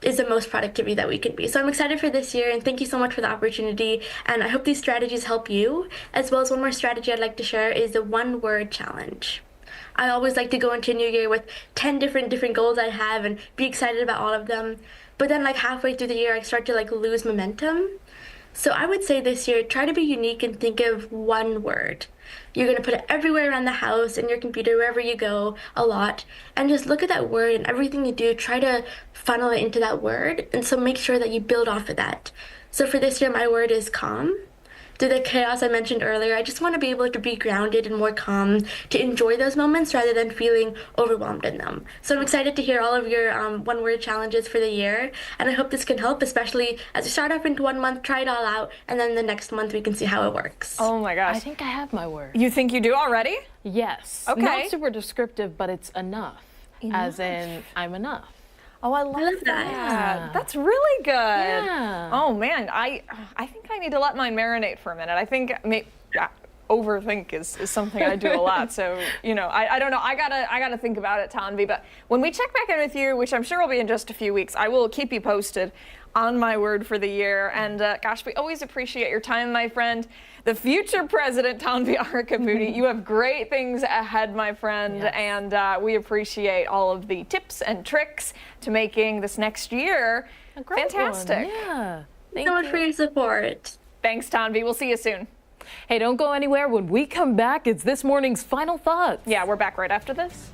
is the most productivity that we can be. So I'm excited for this year, and thank you so much for the opportunity, and I hope these strategies help you, as well as one more strategy I'd like to share is the 1-word challenge. I always like to go into a new year with 10 different goals I have and be excited about all of them, but then like halfway through the year I start to like lose momentum. So I would say this year, try to be unique and think of 1 word. You're going to put it everywhere around the house, in your computer, wherever you go, a lot. And just look at that word, and everything you do, try to funnel it into that word. And so make sure that you build off of that. So for this year, my word is calm. Through the chaos I mentioned earlier, I just want to be able to be grounded and more calm, to enjoy those moments rather than feeling overwhelmed in them. So I'm excited to hear all of your 1-word challenges for the year, and I hope this can help, especially as we start off into 1 month, try it all out, and then the next month we can see how it works. Oh my gosh. I think I have my word. You think you do already? Yes. Okay. Not super descriptive, but it's enough. As in, I'm enough. Oh, I love that. Yeah. That's really good. Yeah. Oh man, I think I need to let mine marinate for a minute. I think overthink is something I do a lot. So I don't know. I gotta think about it, Tanvi. But when we check back in with you, which I'm sure will be in just a few weeks, I will keep you posted on my word for the year. And gosh, we always appreciate your time, my friend. The future president, Tanvi Arikabudi, you have great things ahead, my friend. Yes. And we appreciate all of the tips and tricks to making this next year fantastic. Yeah. Thank you so much for your support. Thanks, Tanvi. We'll see you soon. Hey, don't go anywhere. When we come back, it's this morning's Final Thoughts. Yeah, we're back right after this.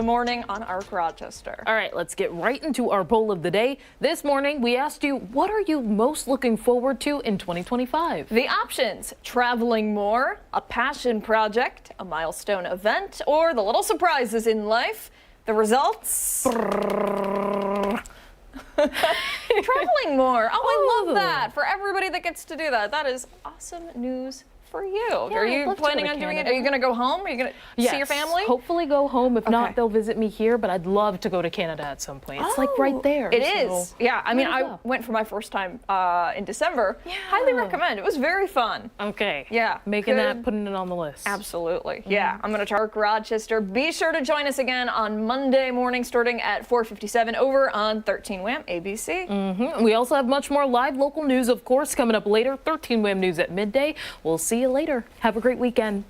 Good morning on Arc Rochester. All right, let's get right into our poll of the day. This morning, we asked you, what are you most looking forward to in 2025? The options: traveling more, a passion project, a milestone event, or the little surprises in life. The results? Traveling more. Oh, I love that. For everybody that gets to do that. That is awesome news for you. Yeah, Are I'd you love to planning go to on doing it? Canada. Are you going to go home? Are you going to see your family? Hopefully go home. If Okay. not, they'll visit me here, but I'd love to go to Canada at some point. It's like right there. It so is. Yeah. I mean, might as I well. went for my first time in December. Highly recommend. It was very fun. Okay. Yeah. Making good. that, putting it on the list. Absolutely. Yeah. I'm going to Arc Rochester. Be sure to join us again on Monday morning starting at 4:57 over on 13 WHAM ABC. We also have much more live local news, of course, coming up later. 13 WHAM News at midday. We'll see you later. Have a great weekend.